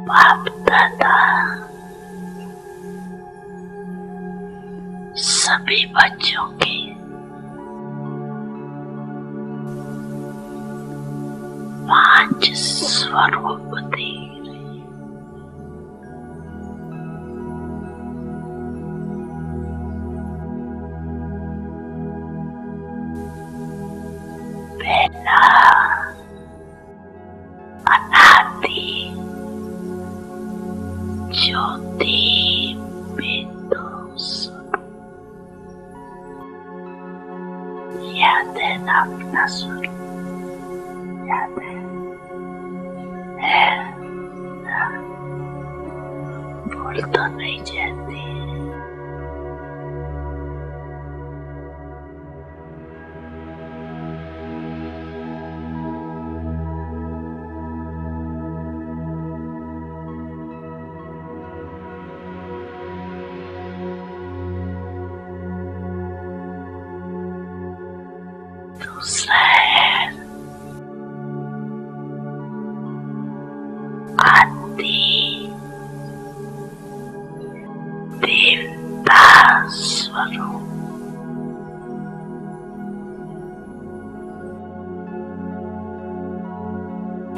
बाप दादा सभी बच्चों की पांच स्वरूप दे रही। पहला अनादि ज्योति बिंदु स्वरूप। याद है ना अपना स्वरूप? याद है ना? भूल तो नहीं जाती। दूसरा है आदि देवता स्वरूप।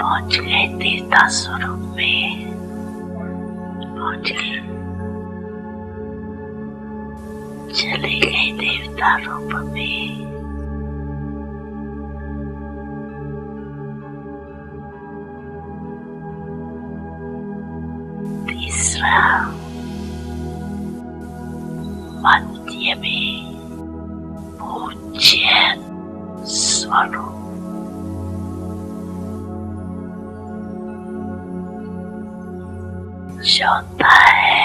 पहुंच गए देवता स्वरूप में, पहुंच गए, चले गए देवता रूप में। तीसरा मध्य में पूज्य स्वरूप। चौथा है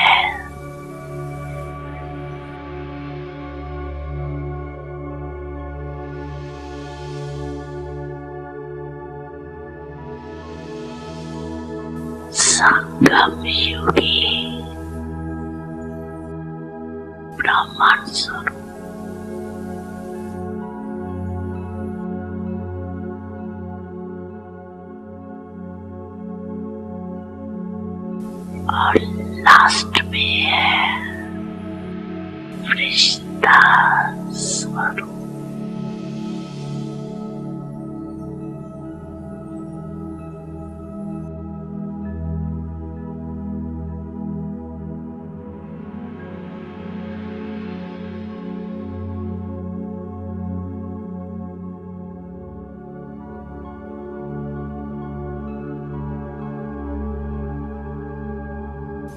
संगम युगी ब्रह्मांड स्वरूप। और लास्ट में है फरिश्ता स्वरूप।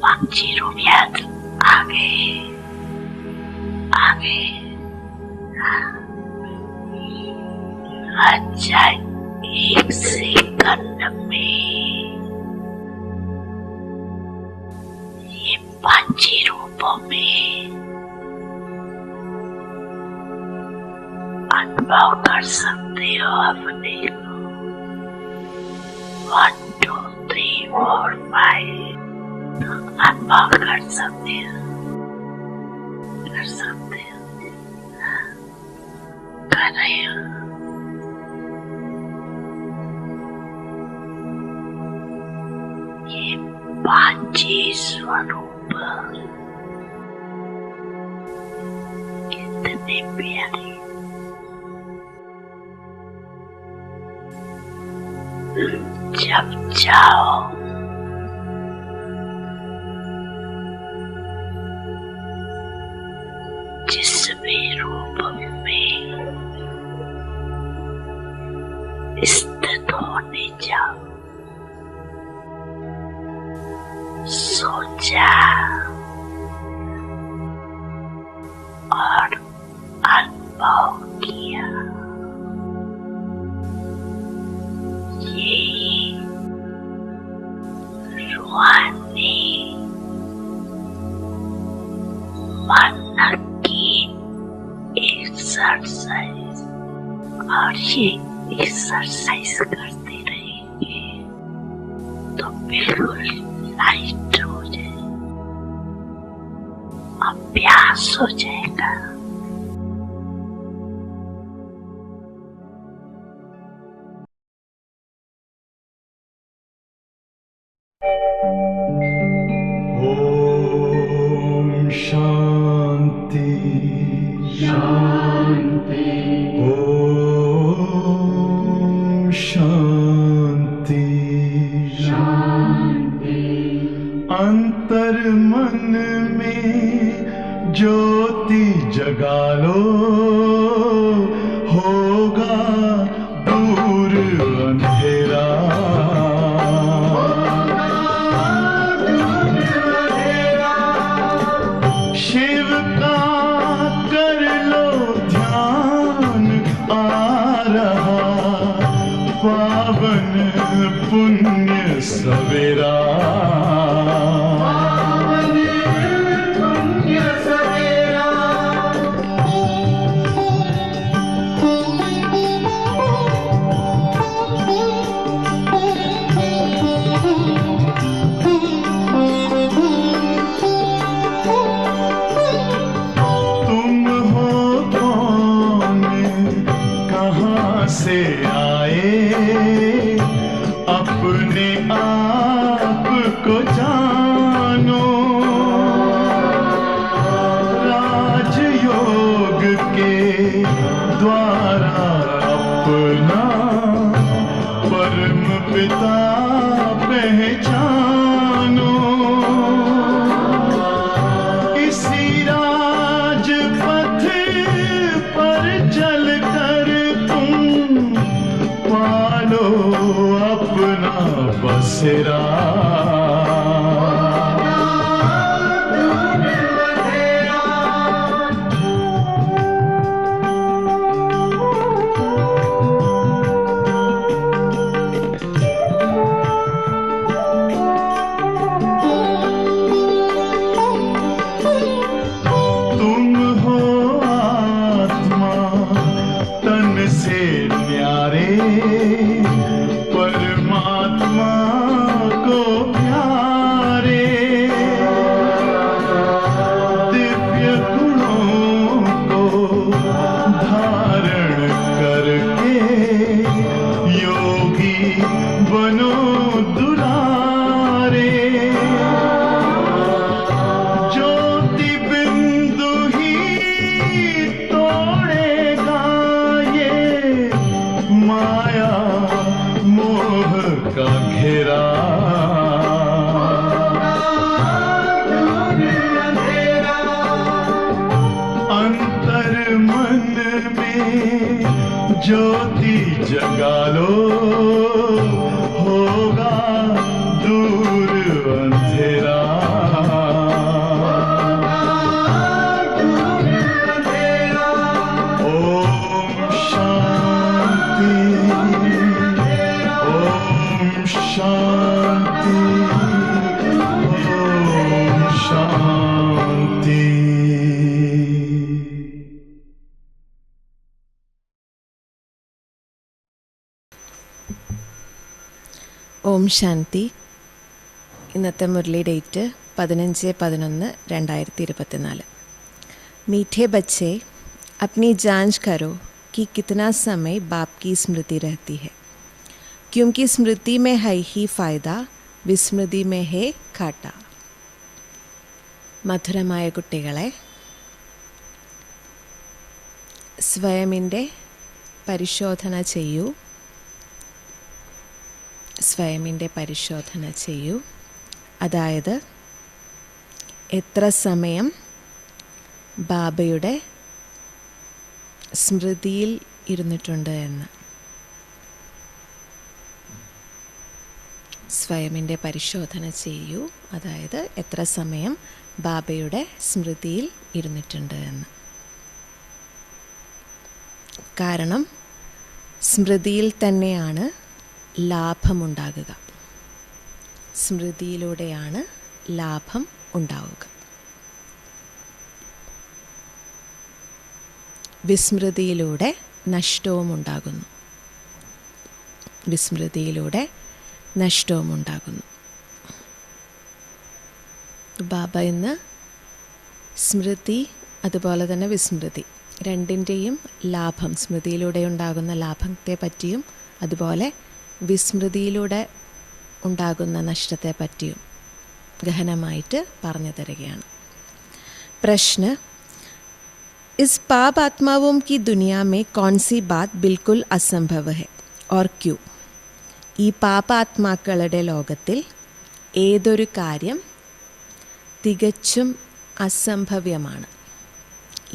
पंछी रूप याद आगे आगे। अच्छा, एक सेकंड में ये पंछी रूपों में अनुभव कर सकते हो अपने को। 1 2 3 4 5 अनुभव कर सकते हो, कर सकते हो, कर रहे हो। ये पांची स्वरूप कितने प्यारे। जब जाओ जिस भी रूप में स्थित होने जाओ, सोचा और अनुभव किया। ये रूहानी मन की एक्सरसाइज, और ये एक्सरसाइज करते रहेंगे तो बिल्कुल लाइट हो जाए, अभ्यास हो जाएगा। ओम शांति शांति। ओम शांति शांति। अंतर मन में ज्योति जगा लो, होगा दूर अंधेरा। शिव का कर लो ध्यान, आ रहा पावन पुण्य सवेरा। से आए अपने आप को जानो, राजयोग के द्वारा अपना परम पिता पहचानो। इसी राजपथ पर चलकर पालो अपना बसेरा। तुम हो आत्मा तन से न्यारे, परमात्मा को प्यारे। दिव्य गुणों को धारण करके योगी बनो दुलारे। ज्योति बिंदु ही तोड़ेगा ये माया मोह का घेरा। अंतर मन में ज्योति जगा लो, होगा दूर अंधेरा। ओम शांति ओम शांति ओम शांति। ഓം ശാന്തി. ഇന്നത്തെ മുരളി ഡേറ്റ് 15/11/2024. मीठे बच्चे, अपनी जांच करो कि कितना समय बाप की स्मृति रहती है, क्योंकि स्मृति में है ही फ़ायदा, വിസ്മൃതി में है घाटा. മധുരമായ കുട്ടികളെ, സ്വയമിൻ്റെ പരിശോധന ചെയ്യൂ. സ്വയമിൻ്റെ പരിശോധന ചെയ്യൂ. അതായത് എത്ര സമയം ബാബയുടെ സ്മൃതിയിൽ ഇരുന്നിട്ടുണ്ട് എന്ന്. സ്വയമിൻ്റെ പരിശോധന ചെയ്യൂ, അതായത് എത്ര സമയം ബാബയുടെ സ്മൃതിയിൽ ഇരുന്നിട്ടുണ്ട് എന്ന്. കാരണം സ്മൃതിയിൽ തന്നെയാണ് ലാഭമുണ്ടാകുക. സ്മൃതിയിലൂടെയാണ് ലാഭം ഉണ്ടാവുക. വിസ്മൃതിയിലൂടെ നഷ്ടവും ഉണ്ടാകുന്നു. വിസ്മൃതിയിലൂടെ നഷ്ടവും ഉണ്ടാകുന്നു. ബാബ ഇന്ന് സ്മൃതി അതുപോലെ തന്നെ വിസ്മൃതി രണ്ടിൻ്റെയും ലാഭം, സ്മൃതിയിലൂടെ ഉണ്ടാകുന്ന ലാഭത്തെ പറ്റിയും അതുപോലെ വിസ്മൃതിയിലൂടെ ഉണ്ടാകുന്ന നഷ്ടത്തെ പറ്റിയും ഗഹനമായിട്ട് പറഞ്ഞു തരികയാണ്. പ്രശ്ന: इस पाप आत्माओं की दुनिया में कौन सी बात बिल्कुल असंभव है और क्यों? ഈ പാപാത്മാക്കളുടെ ലോകത്തിൽ ഏതൊരു കാര്യം തികച്ചും അസംഭവ്യമാണ്?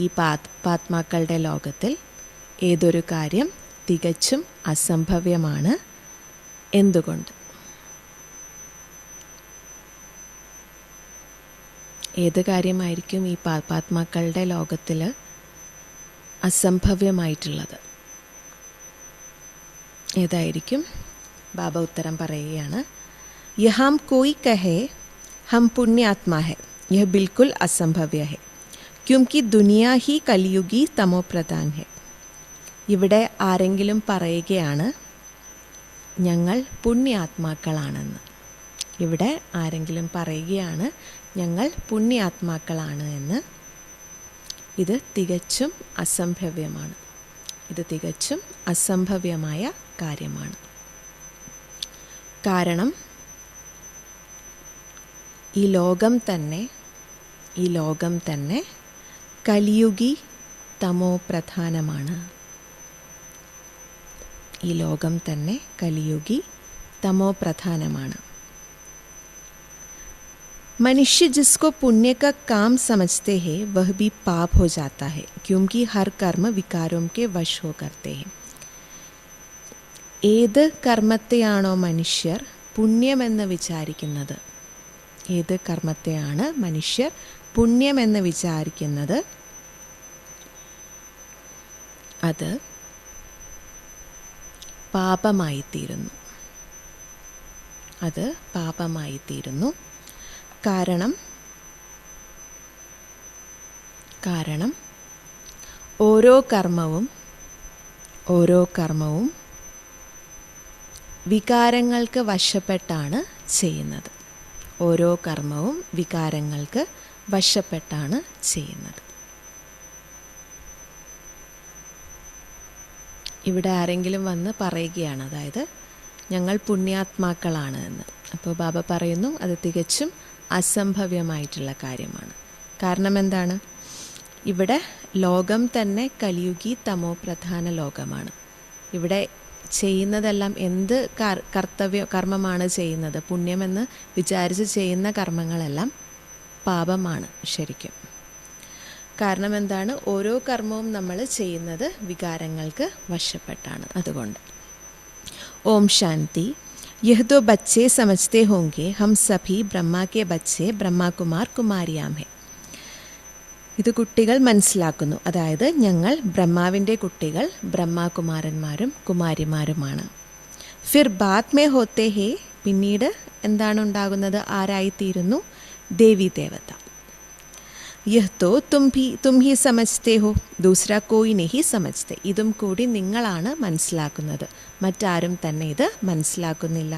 ഈ പാപാത്മാക്കളുടെ ലോകത്തിൽ ഏതൊരു കാര്യം തികച്ചും അസംഭവ്യമാണ്, എന്തുകൊണ്ട്? ഏത് കാര്യമായിരിക്കും ഈ പാപാത്മാക്കളുടെ ലോകത്തിൽ അസംഭവ്യമായിട്ടുള്ളത്? ഏതായിരിക്കും? ബാബ ഉത്തരം പറയുകയാണ്. യഹാം കോയി കഹേ ഹം പുണ്യാത്മാ ഹെ, യഹ് ബിൽക്കുൽ അസംഭവ്യ ഹെ, ക്യോംകി ദുനിയ ഹി കലിയുഗി തമോപ്രധാൻ ഹെ. ഇവിടെ ആരെങ്കിലും പറയുകയാണ് ഞങ്ങൾ പുണ്യാത്മാക്കളാണെന്ന്. ഇവിടെ ആരെങ്കിലും പറയുകയാണ് ഞങ്ങൾ പുണ്യാത്മാക്കളാണ് എന്ന്. ഇത് തികച്ചും അസംഭവ്യമാണ്. ഇത് തികച്ചും അസംഭവ്യമായ കാര്യമാണ്. കാരണം ഈ ലോകം തന്നെ കലിയുഗി തമോ പ്രധാനമാണ്. ഈ ലോകം തന്നെ കലിയുഗി തമോ പ്രധാനമാണ്. मनुष्य जिसको पुण्य का काम समझते हैं वह भी पाप हो जाता है, क्योंकि हर कर्म विकारों के वश हो करते हैं. ഏത് കർമ്മത്തെയാണോ മനുഷ്യർ പുണ്യമെന്ന് വിചാരിക്കുന്നത്, ഏത് കർമ്മത്തെയാണ് മനുഷ്യർ പുണ്യമെന്ന് വിചാരിക്കുന്നത്, അത് പാപമായിത്തീരുന്നു. അത് പാപമായിത്തീരുന്നു. കാരണം ഓരോ കർമ്മവും വികാരങ്ങൾക്ക് വശപ്പെട്ടാണ് ചെയ്യുന്നത്. ഓരോ കർമ്മവും വികാരങ്ങൾക്ക് വശപ്പെട്ടാണ് ചെയ്യുന്നത്. ഇവിടെ ആരെങ്കിലും വന്ന് പറയുകയാണ്, അതായത് ഞങ്ങൾ പുണ്യാത്മാക്കളാണ് എന്ന്. അപ്പോൾ ബാബ പറയുന്നു അത് തികച്ചും അസംഭവ്യമായിട്ടുള്ള കാര്യമാണ്. കാരണം എന്താണ്? ഇവിടെ ലോകം തന്നെ കലിയുഗി തമോ പ്രധാന ലോകമാണ്. ഇവിടെ ചെയ്യുന്നതെല്ലാം എന്ത് കർമ്മമാണ് ചെയ്യുന്നത്? പുണ്യമെന്ന് വിചാരിച്ച് ചെയ്യുന്ന കർമ്മങ്ങളെല്ലാം പാപമാണ് ശരിക്കും. കാരണം എന്താണ്? ഓരോ കർമ്മവും നമ്മൾ ചെയ്യുന്നത് വികാരങ്ങൾക്ക് വശപ്പെട്ടാണ്. അതുകൊണ്ട് ഓം ശാന്തി. यह दो बच्चे समझते होंगे हम सभी ब्रह्मा के बच्चे ब्रह्मा कुमार कुमारियाम है. ഇത് കുട്ടികൾ മനസ്സിലാക്കുന്നു, അതായത് ഞങ്ങൾ ബ്രഹ്മാവിൻ്റെ കുട്ടികൾ ബ്രഹ്മാകുമാരന്മാരും കുമാരിമാരുമാണ്. ഫിർ ബാദ് മേ ഹോത്തെ ഹേ, പിന്നീട് എന്താണ് ഉണ്ടാകുന്നത്? ആരായിത്തീരുന്നു? ദേവി ദേവത. യഹ് തോ തും ഹി സമജ്തേ ഹോ, ദൂസരാ കോയി നഹി സമജ്തേ. ഇതും കൂടി നിങ്ങളാണ് മനസ്സിലാക്കുന്നത്, മറ്റാരും തന്നെ ഇത് മനസ്സിലാക്കുന്നില്ല.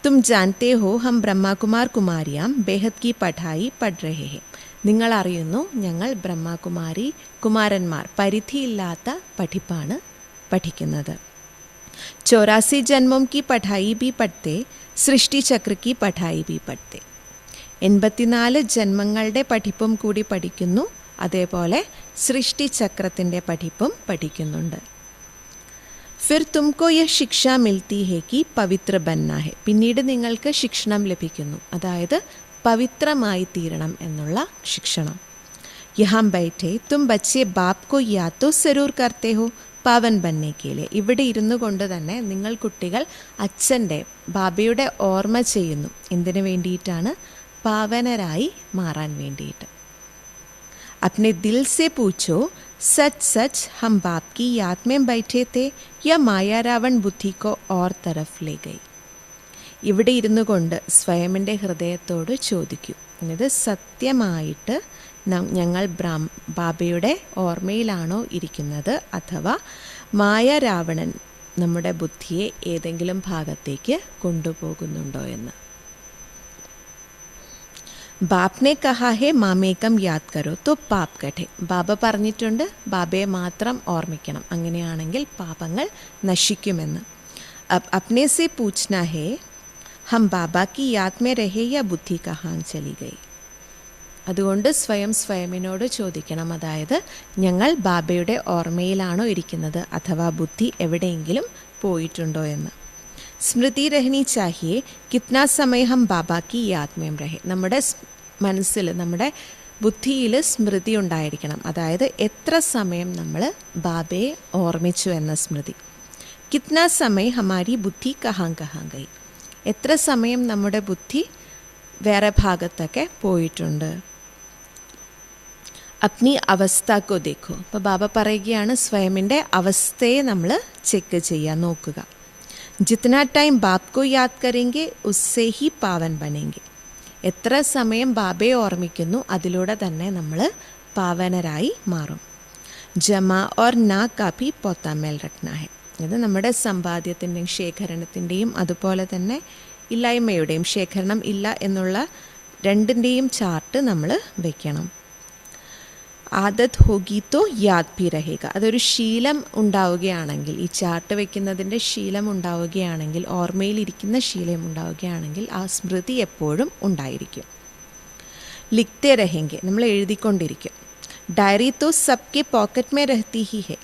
തും ജാൻതേ ഹോ ഹം ബ്രഹ്മാകുമാർ കുമാരിയാം ബേഹദ് കി പഠായി പഠ് രഹേ ഹെ. നിങ്ങൾ അറിയുന്നു ഞങ്ങൾ ബ്രഹ്മാകുമാരി കുമാരന്മാർ പരിധിയില്ലാത്ത പഠിപ്പാണ് പഠിക്കുന്നത്. 84 ജന്മം കി പഠായി ഭി പഠ്തേ, സൃഷ്ടി ചക്ര കി പഠായി ഭി പഠ്തേ. 84 ജന്മങ്ങളുടെ പഠിപ്പും കൂടി പഠിക്കുന്നു, അതേപോലെ സൃഷ്ടിചക്രത്തിൻ്റെ പഠിപ്പും പഠിക്കുന്നുണ്ട്. ഫിർ തുംകോ യഹ് ശിക്ഷ മിൽത്തി ഹെ കി പവിത്ര ബന്ന ഹെ. പിന്നീട് നിങ്ങൾക്ക് ശിക്ഷണം ലഭിക്കുന്നു, അതായത് പവിത്രമായി തീരണം എന്നുള്ള ശിക്ഷണം. യഹാം ബൈഠേ തും ബച്ചെ ബാപ് കോ യാ തോ സരൂർ കർത്തേ ഹോ പാവൻ ബന്നെ കെ ലിയെ. ഇവിടെ ഇരുന്നു കൊണ്ട് തന്നെ നിങ്ങൾ കുട്ടികൾ അച്ഛൻ്റെ ബാബയുടെ ഓർമ്മ ചെയ്യുന്നു. എന്തിനു വേണ്ടിയിട്ടാണ്? പാവനരായി മാറാൻ വേണ്ടിയിട്ട്. अपने दिल से पूछो, सच सच हम बाप की याद में बैठे थे या माया रावण बुद्धि को और तरफ ले गई. ഇവിടെ ഇരുന്നു കൊണ്ട് സ്വയമിൻ്റെ ഹൃദയത്തോട് ചോദിക്കൂ, ഇത് സത്യമായിട്ട് ഞങ്ങൾ ബാബയുടെ ഓർമ്മയിലാണോ ഇരിക്കുന്നത്, അഥവാ മായ രാവണൻ നമ്മുടെ ബുദ്ധിയെ ഏതെങ്കിലും ഭാഗത്തേക്ക് കൊണ്ടുപോകുന്നുണ്ടോ എന്ന്. ബാപ്നെ കഹാ ഹെ മാമേകം യാദ് കരോ തോ പാപ് കഠേ. ബാബ പറഞ്ഞിട്ടുണ്ട് ബാബയെ മാത്രം ഓർമ്മിക്കണം, അങ്ങനെയാണെങ്കിൽ പാപങ്ങൾ നശിക്കുമെന്ന്. അപ്നെ സെ പൂച്ച്ന ഹേ हम बाबा की याद में रहे या बुद्धि कहाँ चली गई. അതുകൊണ്ട് സ്വയമിനോട് ചോദിക്കണം, അതായത് ഞങ്ങൾ ബാബയുടെ ഓർമ്മയിലാണോ ഇരിക്കുന്നത് അഥവാ ബുദ്ധി എവിടെയെങ്കിലും പോയിട്ടുണ്ടോ എന്ന്. സ്മൃതി രഹനി ചാഹിയെ കിത്നാ സമയം ഹം ബാബാ കി യാദ് മേം രഹെ. നമ്മുടെ മനസ്സിൽ, നമ്മുടെ ബുദ്ധിയിൽ സ്മൃതി ഉണ്ടായിരിക്കണം, അതായത് എത്ര സമയം നമ്മൾ ബാബയെ ഓർമ്മിച്ചു എന്ന സ്മൃതി. കിത്നാ സമയം ഹമാരി ബുദ്ധി കഹാം ഗയി. എത്ര സമയം നമ്മുടെ ബുദ്ധി വേറെ ഭാഗത്തൊക്കെ പോയിട്ടുണ്ട്. അപ്നി അവസ്ഥക്കോ ദേഖോ. അപ്പോൾ ബാബ പറയുകയാണ്, സ്വയമിൻ്റെ അവസ്ഥയെ നമ്മൾ ചെക്ക് ചെയ്യുക, നോക്കുക. ജിത്നാ ടൈം ബാപ്കോ യാദ് കരെങ്കെ ഉസ്സേ ഹി പാവൻ ബനെങ്കെ. എത്ര സമയം ബാബയെ ഓർമ്മിക്കുന്നു അതിലൂടെ തന്നെ നമ്മൾ പാവനരായി മാറും. ജമാ ഓർ നാ കാഭി പോത്താമേൽ രഖ്നാ ഹെ. ഇത് നമ്മുടെ സമ്പാദ്യത്തിൻ്റെയും ശേഖരണത്തിൻ്റെയും അതുപോലെ തന്നെ ഇല്ലായ്മയുടെയും, ശേഖരണം ഇല്ല എന്നുള്ള രണ്ടിൻ്റെയും ചാർട്ട് നമ്മൾ വയ്ക്കണം. ആദത് ഹോഗി തോ യാദ് ഭി രഹേഗ. അതൊരു ശീലം ഉണ്ടാവുകയാണെങ്കിൽ, ഈ ചാർട്ട് വയ്ക്കുന്നതിൻ്റെ ശീലം ഉണ്ടാവുകയാണെങ്കിൽ, ഓർമ്മയിലിരിക്കുന്ന ശീലം ഉണ്ടാവുകയാണെങ്കിൽ ആ സ്മൃതി എപ്പോഴും ഉണ്ടായിരിക്കും. ലിഖ്തേ രഹേങ്കെ, നമ്മൾ എഴുതിക്കൊണ്ടിരിക്കും. ഡയറി തോ സബ്കെ പോക്കറ്റ് മേ രഹത്തി ഹി ഹെ.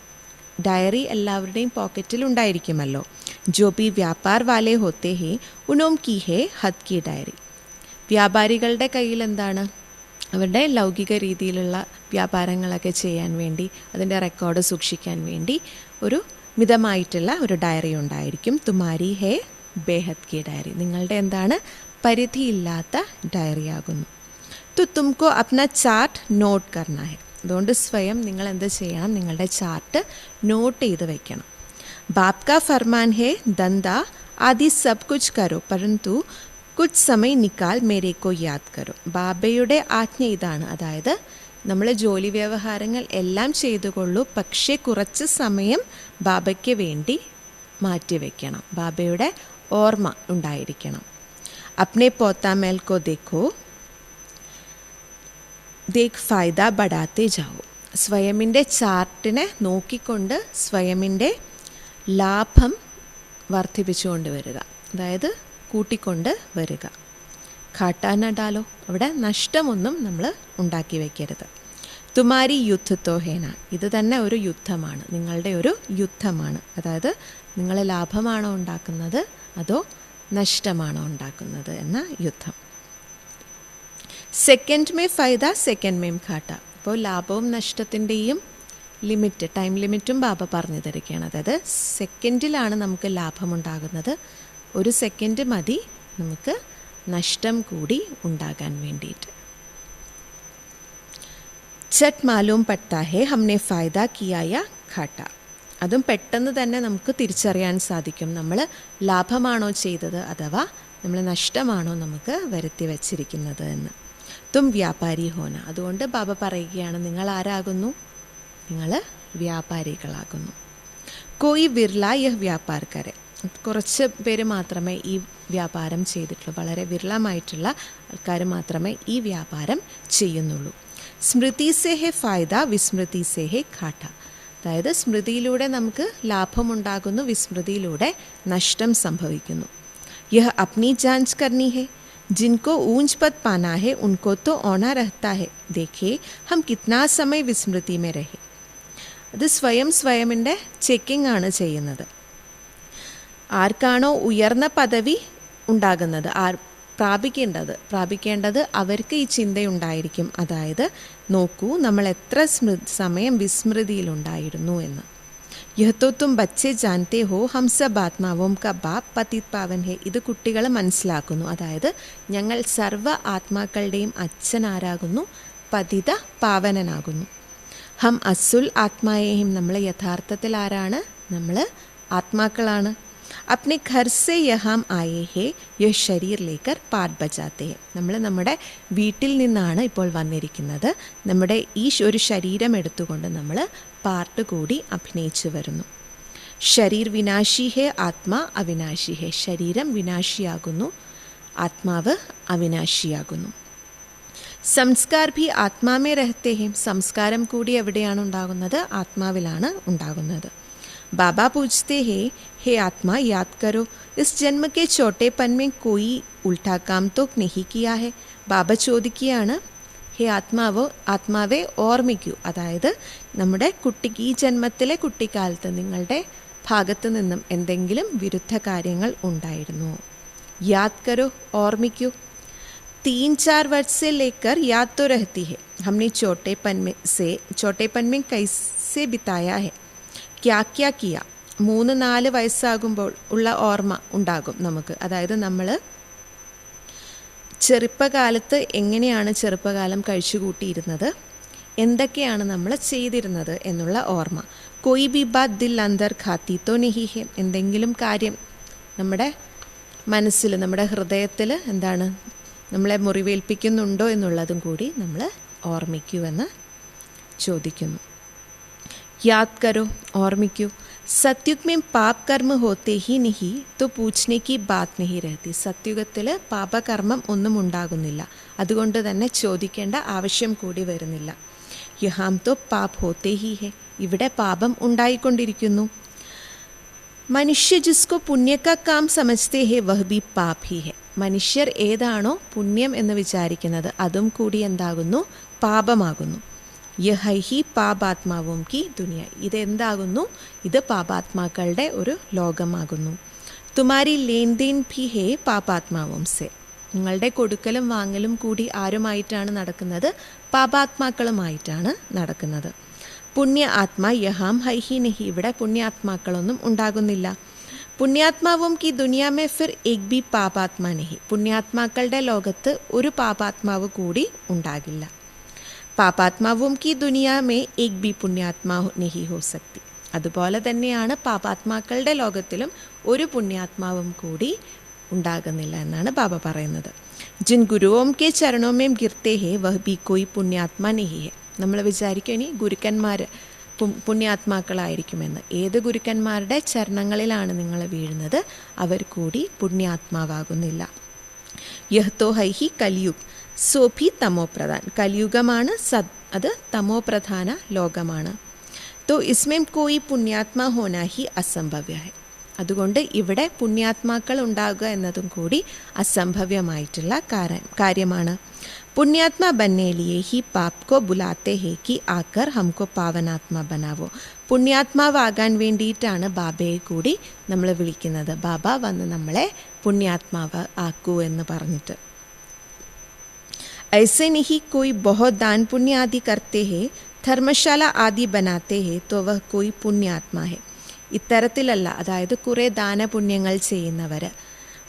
ഡയറി എല്ലാവരുടെയും പോക്കറ്റിൽ ഉണ്ടായിരിക്കുമല്ലോ. ജോ ഭി വ്യാപാർ വാലേ ഹോത്തേ ഹേ ഉനോം കി ഹേ ഹദ് കി ഡയറി. വ്യാപാരികളുടെ കയ്യിൽ എന്താണ്? അവരുടെ ലൗകിക രീതിയിലുള്ള വ്യാപാരങ്ങളൊക്കെ ചെയ്യാൻ വേണ്ടി, അതിൻ്റെ റെക്കോർഡ് സൂക്ഷിക്കാൻ വേണ്ടി ഒരു മിതമായിട്ടുള്ള ഒരു ഡയറി ഉണ്ടായിരിക്കും. തുമാരി ഹേ ബേഹദ് കി ഡയറി. നിങ്ങളുടെ എന്താണ്? പരിധിയില്ലാത്ത ഡയറി ആകുന്നു. തു തുംകോ അപ്ന ചാർട്ട് നോട്ട് കർണ ഹെ. അതുകൊണ്ട് സ്വയം നിങ്ങൾ എന്ത് ചെയ്യണം? നിങ്ങളുടെ ചാർട്ട് നോട്ട് ചെയ്ത് വയ്ക്കണം. ബാപ് കാ ഫർമാൻ ഹേ ദന്ത ആദി സബ് കുച്ച് കരോ പരന്തു കുച്ച് സമയ നിക്കാൽ മേരേക്കോ യാദ് കരോ. ബാബയുടെ ആജ്ഞ ഇതാണ്, അതായത് നമ്മൾ ജോലി വ്യവഹാരങ്ങൾ എല്ലാം ചെയ്തുകൊള്ളൂ, പക്ഷേ കുറച്ച് സമയം ബാബയ്ക്ക് വേണ്ടി മാറ്റിവെക്കണം. ബാബയുടെ ഓർമ്മ ഉണ്ടായിരിക്കണം. അപ്നെ പോത്താമേൽ കോ ദേഖോ ദേഖ് ഫായ്ദ ബഡാത്തെ ജാവോ. സ്വയമിൻ്റെ ചാർട്ടിനെ നോക്കിക്കൊണ്ട് സ്വയമിൻ്റെ ലാഭം വർദ്ധിപ്പിച്ചുകൊണ്ട് വരിക, അതായത് കൂട്ടിക്കൊണ്ട് വരിക. ഘാട്ടാന ഡാലോ, അവിടെ നഷ്ടമൊന്നും നമ്മൾ ഉണ്ടാക്കി വയ്ക്കരുത്. തുമാരി യുദ്ധത്തോ ഹേന. ഇത് തന്നെ ഒരു യുദ്ധമാണ്, നിങ്ങളുടെ ഒരു യുദ്ധമാണ്. അതായത് നിങ്ങൾ ലാഭമാണോ ഉണ്ടാക്കുന്നത് അതോ നഷ്ടമാണോ ഉണ്ടാക്കുന്നത് എന്ന യുദ്ധം. സെക്കൻഡ് മേ ഫൈദ സെക്കൻഡ് മേം ഘാട്ട. അപ്പോൾ ലാഭവും നഷ്ടത്തിൻ്റെയും ലിമിറ്റ്, ടൈം ലിമിറ്റും ബാബ പറഞ്ഞു തരികയാണ്. അതായത് സെക്കൻഡിലാണ് നമുക്ക് ലാഭമുണ്ടാകുന്നത്, ഒരു സെക്കൻഡ് മതി നമുക്ക് നഷ്ടം കൂടി ഉണ്ടാകാൻ വേണ്ടിയിട്ട്. ചട്ട് മാലൂം പട്ടാ ഹേ ഹംനെ ഫായ്ദ കിയായ ഘാട്ട. അതും പെട്ടെന്ന് തന്നെ നമുക്ക് തിരിച്ചറിയാൻ സാധിക്കും, നമ്മൾ ലാഭമാണോ ചെയ്തത് അഥവാ നമ്മൾ നഷ്ടമാണോ നമുക്ക് വരുത്തി വച്ചിരിക്കുന്നത് എന്ന്. തും വ്യാപാരി ഹോന. അതുകൊണ്ട് ബാബ പറയുകയാണ്, നിങ്ങൾ ആരാകുന്നു? നിങ്ങൾ വ്യാപാരികളാകുന്നു. കോയി വിർല യഹ് വ്യാപാർ കരെ. കുറച്ച് പേര് മാത്രമേ ഈ വ്യാപാരം ചെയ്തിട്ടുള്ളൂ, വളരെ വിരളമായിട്ടുള്ള ആൾക്കാർ മാത്രമേ ഈ വ്യാപാരം ചെയ്യുന്നുള്ളൂ. സ്മൃതി സേ ഹെ ഫായ്ദ വിസ്മൃതി സേ ഹെ ഘാട്ട. അതായത് സ്മൃതിയിലൂടെ നമുക്ക് ലാഭമുണ്ടാകുന്നു, വിസ്മൃതിയിലൂടെ നഷ്ടം സംഭവിക്കുന്നു. യഹ് അപ്നി ജാഞ്ച് കർണി ഹെ. ജിൻകോ ഊഞ്ച് പദ് പാനാ ഹെ ഉൻകോ തോ ഓണ രഹത്താ ഹെ. ദേഖേ ഹം കിത്നാ സമയ വിസ്മൃതി മേ രഹെ. അത് സ്വയമിൻ്റെ ചെക്കിംഗ് ആണ് ചെയ്യുന്നത്. ആർക്കാണോ ഉയർന്ന പദവി ഉണ്ടാകുന്നത്, പ്രാപിക്കേണ്ടത് അവർക്ക് ഈ ചിന്തയുണ്ടായിരിക്കും, അതായത് നോക്കൂ നമ്മൾ എത്ര സമയം വിസ്മൃതിയിലുണ്ടായിരുന്നു എന്ന്. യഹ് തോ തും ബച്ചെ ജാൻതേ ഹോ ഹം സബ് ആത്മാവോം കാ ബാപ് പതിത് പാവൻ ഹെ. ഇത് കുട്ടികൾ മനസ്സിലാക്കുന്നു, അതായത് ഞങ്ങൾ സർവ്വ ആത്മാക്കളുടെയും അച്ഛൻ ആരാകുന്നു? പതിത പാവനനാകുന്നു. ഹം അസുൽ ആത്മായേഹിം. നമ്മൾ യഥാർത്ഥത്തിൽ ആരാണ്? നമ്മൾ ആത്മാക്കളാണ്. अपने घर से यहाँ आए हैं, यह शरीर लेकर പാട്ട് ബജാത്തെ. നമ്മൾ നമ്മുടെ വീട്ടിൽ നിന്നാണ് ഇപ്പോൾ വന്നിരിക്കുന്നത്, നമ്മുടെ ഈ ഒരു ശരീരം എടുത്തുകൊണ്ട് നമ്മൾ പാട്ട് കൂടി അഭിനയിച്ചു വരുന്നു. ശരീർ വിനാശി ഹേ ആത്മാ അവിനാശി ഹേ. ശരീരം വിനാശിയാകുന്നു, ആത്മാവ് അവിനാശിയാകുന്നു. സംസ്കാർ ഭി ആത്മാമേ രഹത്തെ ഹേ. സംസ്കാരം കൂടി എവിടെയാണ് ഉണ്ടാകുന്നത്? ആത്മാവിലാണ് ഉണ്ടാകുന്നത്. बाबा पूछते हैं, हे आत्मा याद करो, इस जन्म के छोटेपन में कोई उल्टा काम तो नहीं किया है. ബാബ ചോദിക്കുകയാണ്, ഹേ ആത്മാവെ ഓർമ്മിക്കൂ. അതായത് നമ്മുടെ ഈ ജന്മത്തിലെ കുട്ടിക്കാലത്ത് നിങ്ങളുടെ ഭാഗത്തു നിന്നും എന്തെങ്കിലും വിരുദ്ധ കാര്യങ്ങൾ ഉണ്ടായിരുന്നോ? യാദ് കരോ, ഓർമ്മിക്കൂ. 3-4 वर्ष से लेकर याद तो रहती है. हमने छोटेपन में कैसे बिताया है, क्या क्या किया. 3-4 വയസ്സാകുമ്പോൾ ഉള്ള ഓർമ്മ ഉണ്ടാകും നമുക്ക്. അതായത് നമ്മൾ ചെറുപ്പകാലത്ത് എങ്ങനെയാണ് ചെറുപ്പകാലം കഴിച്ചുകൂട്ടിയിരുന്നത്, എന്തൊക്കെയാണ് നമ്മൾ ചെയ്തിരുന്നത് എന്നുള്ള ഓർമ്മ. കൊയ് ബി ബാത് ദിൽ അന്തർ ഖാത്തി തോ നഹി ഹെ. എന്തെങ്കിലും കാര്യം നമ്മുടെ മനസ്സിൽ, നമ്മുടെ ഹൃദയത്തിൽ എന്താണ് നമ്മളെ മുറിവേൽപ്പിക്കുന്നുണ്ടോ എന്നുള്ളതും കൂടി നമ്മൾ ഓർമ്മിക്കുമെന്ന് ചോദിക്കുന്നു. യാദ് കരോ, ഓർമ്മിക്കൂ. സത്യുഗ് में പാപ കർമ്മ ഹോത്തെ ഹി നഹി തോ പൂച്ഛനെ കി ബാത് നഹി രഹത്തി. സത്യുഗത്തിൽ പാപകർമ്മം ഒന്നും ഉണ്ടാകുന്നില്ല, അതുകൊണ്ട് തന്നെ ചോദിക്കേണ്ട ആവശ്യം കൂടി വരുന്നില്ല. യഹാം തോ പാപ് ഹോത്തെ ഹി ഹെ. ഇവിടെ പാപം ഉണ്ടായിക്കൊണ്ടിരിക്കുന്നു. മനുഷ്യ ജിസ്കോ പുണ്യ കാ കാം സമജ്തേ ഹെ വഹ് ബി പാപ് ഹി ഹെ. മനുഷ്യർ ഏതാണോ പുണ്യം എന്ന് വിചാരിക്കുന്നത് അതും കൂടി എന്താകുന്നു, പാപമാകുന്നു. യഹൈഹി പാപാത്മാവും കി ദുനിയ. ഇതെന്താകുന്നു, ഇത് പാപാത്മാക്കളുടെ ഒരു ലോകമാകുന്നു. തുമാരി ലേൻദേൻ ഭി ഹേ പാപാത്മാവും സെ. നിങ്ങളുടെ കൊടുക്കലും വാങ്ങലും കൂടി ആരുമായിട്ടാണ് നടക്കുന്നത്, പാപാത്മാക്കളുമായിട്ടാണ് നടക്കുന്നത്. പുണ്യ ആത്മാ യഹാം ഹൈഹി നഹി. ഇവിടെ പുണ്യാത്മാക്കളൊന്നും ഉണ്ടാകുന്നില്ല. പുണ്യാത്മാവും കി ദുനിയാമേ ഫിർ ഏക് ബി പാപാത്മാ നഹി. പുണ്യാത്മാക്കളുടെ ലോകത്ത് ഒരു പാപാത്മാവ് കൂടി ഉണ്ടാകില്ല. പാപാത്മാവും കി ദുനിയാമേ ഏക് ബി പുണ്യാത്മാ നഹി ഹോ സക്തി. അതുപോലെ തന്നെയാണ് പാപാത്മാക്കളുടെ ലോകത്തിലും ഒരു പുണ്യാത്മാവും കൂടി ഉണ്ടാകുന്നില്ല എന്നാണ് ബാബ പറയുന്നത്. ജിൻ ഗുരുവും കെ ചരണോമേം ഗിർത്തേ ഹേ വഹ് ബി കോയി പുണ്യാത്മാ നഹി ഹെ. നമ്മൾ വിചാരിക്കും ഇനി ഗുരുക്കന്മാർ പുണ്യാത്മാക്കളായിരിക്കുമെന്ന്. ഏത് ഗുരുക്കന്മാരുടെ ചരണങ്ങളിലാണ് നിങ്ങൾ വീഴുന്നത്, അവർ കൂടി പുണ്യാത്മാവാകുന്നില്ല. യഹ് തോ ഹൈഹി കലിയുഗ് സോഭി തമോപ്രധാൻ. കലിയുഗമാണ്, അത് തമോപ്രധാന ലോകമാണ്. തോ ഇസ്മേം കോയി പുണ്യാത്മാ ഹോനാ ഹി അസംഭവ്യ ഹെ. അതുകൊണ്ട് ഇവിടെ പുണ്യാത്മാക്കൾ ഉണ്ടാകുക എന്നതും കൂടി അസംഭവ്യമായിട്ടുള്ള കാര്യമാണ്. പുണ്യാത്മാ ബന്നേ ലിയേ ഹി പാപ് കോ ബുലാത്തെ ഹേ കി ആക്കർ ഹംകോ പാവനാത്മാ ബനാവോ. പുണ്യാത്മാവാകാൻ വേണ്ടിയിട്ടാണ് ബാബയെ കൂടി നമ്മൾ വിളിക്കുന്നത്. ബാബ വന്ന് നമ്മളെ പുണ്യാത്മാവ് ആക്കൂ എന്ന് പറഞ്ഞിട്ട്. ऐसे नहीं कोई बहुत दान पुण्य आदि करते हैं, ധർമ്മശാല ആദി ബനാത്തെ ഹേ തോ വഹ് കോയി പുണ്യാത്മാ ഹെ. ഇത്തരത്തിലല്ല, അതായത് കുറേ ദാനപുണ്യങ്ങൾ ചെയ്യുന്നവർ,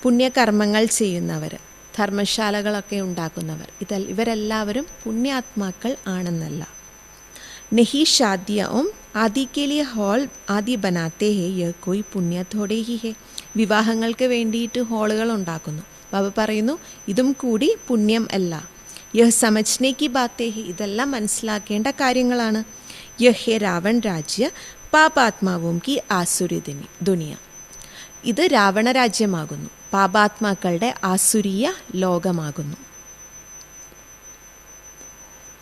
പുണ്യകർമ്മങ്ങൾ ചെയ്യുന്നവർ, ധർമ്മശാലകളൊക്കെ ഉണ്ടാക്കുന്നവർ, ഇവരെല്ലാവരും പുണ്യാത്മാക്കൾ ആണെന്നല്ല. നഹി ഷാദിയും ആദി കെ ലിയെ ഹോൾ ആദി ബനാത്തെ ഹേ യഹ് കോയി പുണ്യ തോടെ ഹി ഹെ. വിവാഹങ്ങൾക്ക് വേണ്ടിയിട്ട് ഹോളുകൾ ഉണ്ടാക്കുന്നു. ബാബ പറയുന്നു ഇതും കൂടി പുണ്യം അല്ല. യഹ് സമജ്നെ കി ബാത്തേ ഹെ. ഇതെല്ലാം മനസ്സിലാക്കേണ്ട കാര്യങ്ങളാണ്. യഹ് ഹെ രാവൺ രാജ്യ പാപാത്മാവും കി ആസുരി ദുനിയ. ഇത് രാവണ രാജ്യമാകുന്നു, പാപാത്മാക്കളുടെ ആസുരീയ ലോകമാകുന്നു.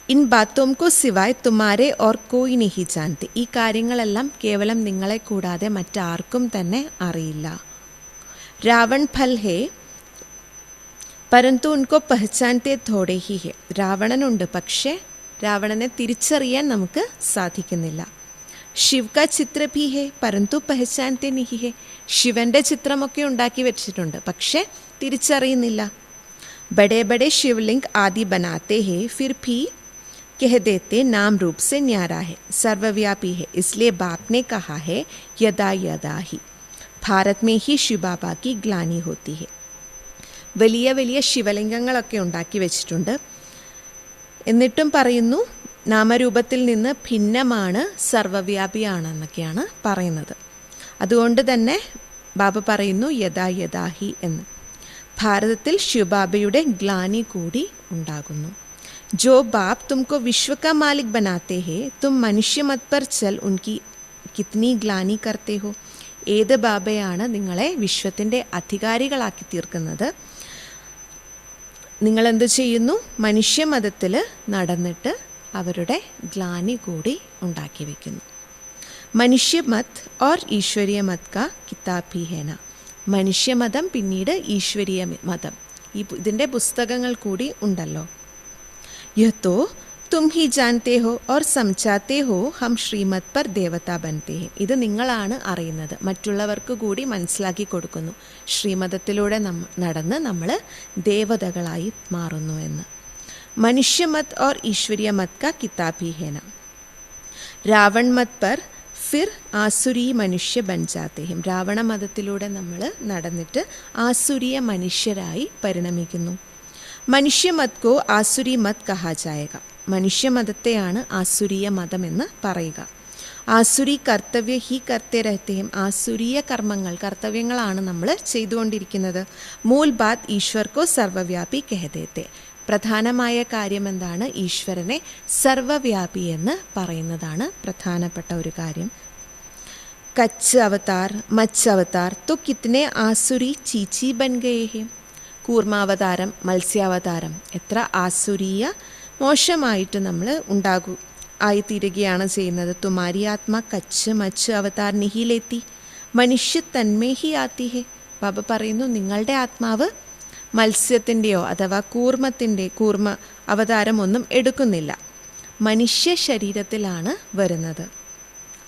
ഇൻ ബാത്തോം കോ സിവായ് തുമാരെ ഓർ കോയി നഹി ജാൻതെ. ഈ കാര്യങ്ങളെല്ലാം കേവലം നിങ്ങളെ കൂടാതെ മറ്റാർക്കും തന്നെ അറിയില്ല. രാവൺ ഫൽ ഹേ പരന്തു ഉൻകോ പഹചാൻതെ തോടെ ഹി ഹെ. രാവണനുണ്ട്, പക്ഷേ രാവണനെ തിരിച്ചറിയാൻ നമുക്ക് സാധിക്കുന്നില്ല. ശിവ് കാ ചിത്ര ഭി ഹെ പരന്തു പഹചാൻതെ നഹി ഹെ. ശിവന്റെ ചിത്രമൊക്കെ ഉണ്ടാക്കി വെച്ചിട്ടുണ്ട്, പക്ഷേ തിരിച്ചറിയുന്നില്ല. ബഡേ ബഡേ ശിവലിംഗ് ആദി ബനാത്തെ ഹെ ഫിർ ഭി कह देते नाम रूप से न्यारा है, सर्वव्यापी है, इसलिए बाप ने कहा है यदा यदा ही. भारत में ही शिव बाबा की ग्लानी होती है. വലിയ വലിയ ശിവലിംഗങ്ങളൊക്കെ ഉണ്ടാക്കി വെച്ചിട്ടുണ്ട്, എന്നിട്ടും പറയുന്നു നാമരൂപത്തിൽ നിന്ന് ഭിന്നമാണ്, സർവവ്യാപിയാണെന്നൊക്കെയാണ് പറയുന്നത്. അതുകൊണ്ട് തന്നെ ബാബ പറയുന്നു യഥാ യഥാഹി എന്ന്. ഭാരതത്തിൽ ശിവബാബയുടെ ഗ്ലാനി കൂടി ഉണ്ടാകുന്നു. जो बाप तुमको विश्व का मालिक बनाते हैं, तुम मनुष्य मत पर चल उनकी कितनी ग्लानी करते हो. ഏത് ബാബയാണ് നിങ്ങളെ വിശ്വത്തിൻ്റെ അധികാരികളാക്കി തീർക്കുന്നത്? നിങ്ങളെന്ത് ചെയ്യുന്നു? മനുഷ്യമതത്തിൽ നടന്നിട്ട് അവരുടെ ഗ്ലാനി കൂടി ഉണ്ടാക്കി വയ്ക്കുന്നു. മനുഷ്യ മത് ഓർ ഈശ്വരീയ മത് കാ കിതാബ് ഭി ഹേ നാ. മനുഷ്യമതം പിന്നീട് ഈശ്വരീയ മതം, ഇതിൻ്റെ പുസ്തകങ്ങൾ കൂടി ഉണ്ടല്ലോ. യഹ് തോ തും ഹി ജാൻതേ ഹോ ഓർ സംചാത്തേ ഹോ ഹം ശ്രീമത് പർ ദേവത ബൻതേ ഹെ. ഇത് നിങ്ങളാണ് അറിയുന്നത്, മറ്റുള്ളവർക്ക് കൂടി മനസ്സിലാക്കി കൊടുക്കുന്നു. ശ്രീമതത്തിലൂടെ നടന്ന് നമ്മൾ ദേവതകളായി മാറുന്നു എന്ന്. മനുഷ്യമത് ഓർ ഈശ്വരീയ മത് കാ കിതാബ് ഹി ഹേ നാ. രാവൺ മത് പർ ഫിർ ആസുരി മനുഷ്യ ബൻ ജാത്തേ ഹെ. രാവണ മതത്തിലൂടെ നമ്മൾ നടന്നിട്ട് ആസുരീയ മനുഷ്യരായി പരിണമിക്കുന്നു. മനുഷ്യമത് കോ ആസുരി മത് കഹാ ജായേഗ. മനുഷ്യമതത്തെയാണ് ആസുരീയ മതമെന്ന് പറയുക. ആസുരി കർത്തവ്യ ഹി കർത്തേ രഹത്തെ ഹം. ആസുരീയ കർത്തവ്യങ്ങളാണ് നമ്മൾ ചെയ്തുകൊണ്ടിരിക്കുന്നത്. മൂൽ ബാത് ഈശ്വർ കോ സർവവ്യാപി കഹദേത്തെ. പ്രധാനമായ കാര്യം എന്താണ്? ഈശ്വരനെ സർവവ്യാപി എന്ന് പറയുന്നതാണ് പ്രധാനപ്പെട്ട ഒരു കാര്യം. കച്ച് അവതാർ മച്ച് അവതാർ തോ കിത്നെ ആസുരി ചീച്ചി ബൻ ഗയേ ഹെ. കൂർമാവതാരം, മത്സ്യാവതാരം, എത്ര ആസുരീയ മോശമായിട്ട് നമ്മൾ ആയിത്തീരുകയാണ് ചെയ്യുന്നത്. തുമാരി ആത്മാ കച്ച് മച്ച് അവതാർ നിഹിലേത്തി മനുഷ്യ തന്മേ ഹി ആത്തി ഹെ. ബാബ പറയുന്നു, നിങ്ങളുടെ ആത്മാവ് മത്സ്യത്തിൻ്റെയോ അഥവാ കൂർമ്മ അവതാരമൊന്നും എടുക്കുന്നില്ല, മനുഷ്യ ശരീരത്തിലാണ് വരുന്നത്.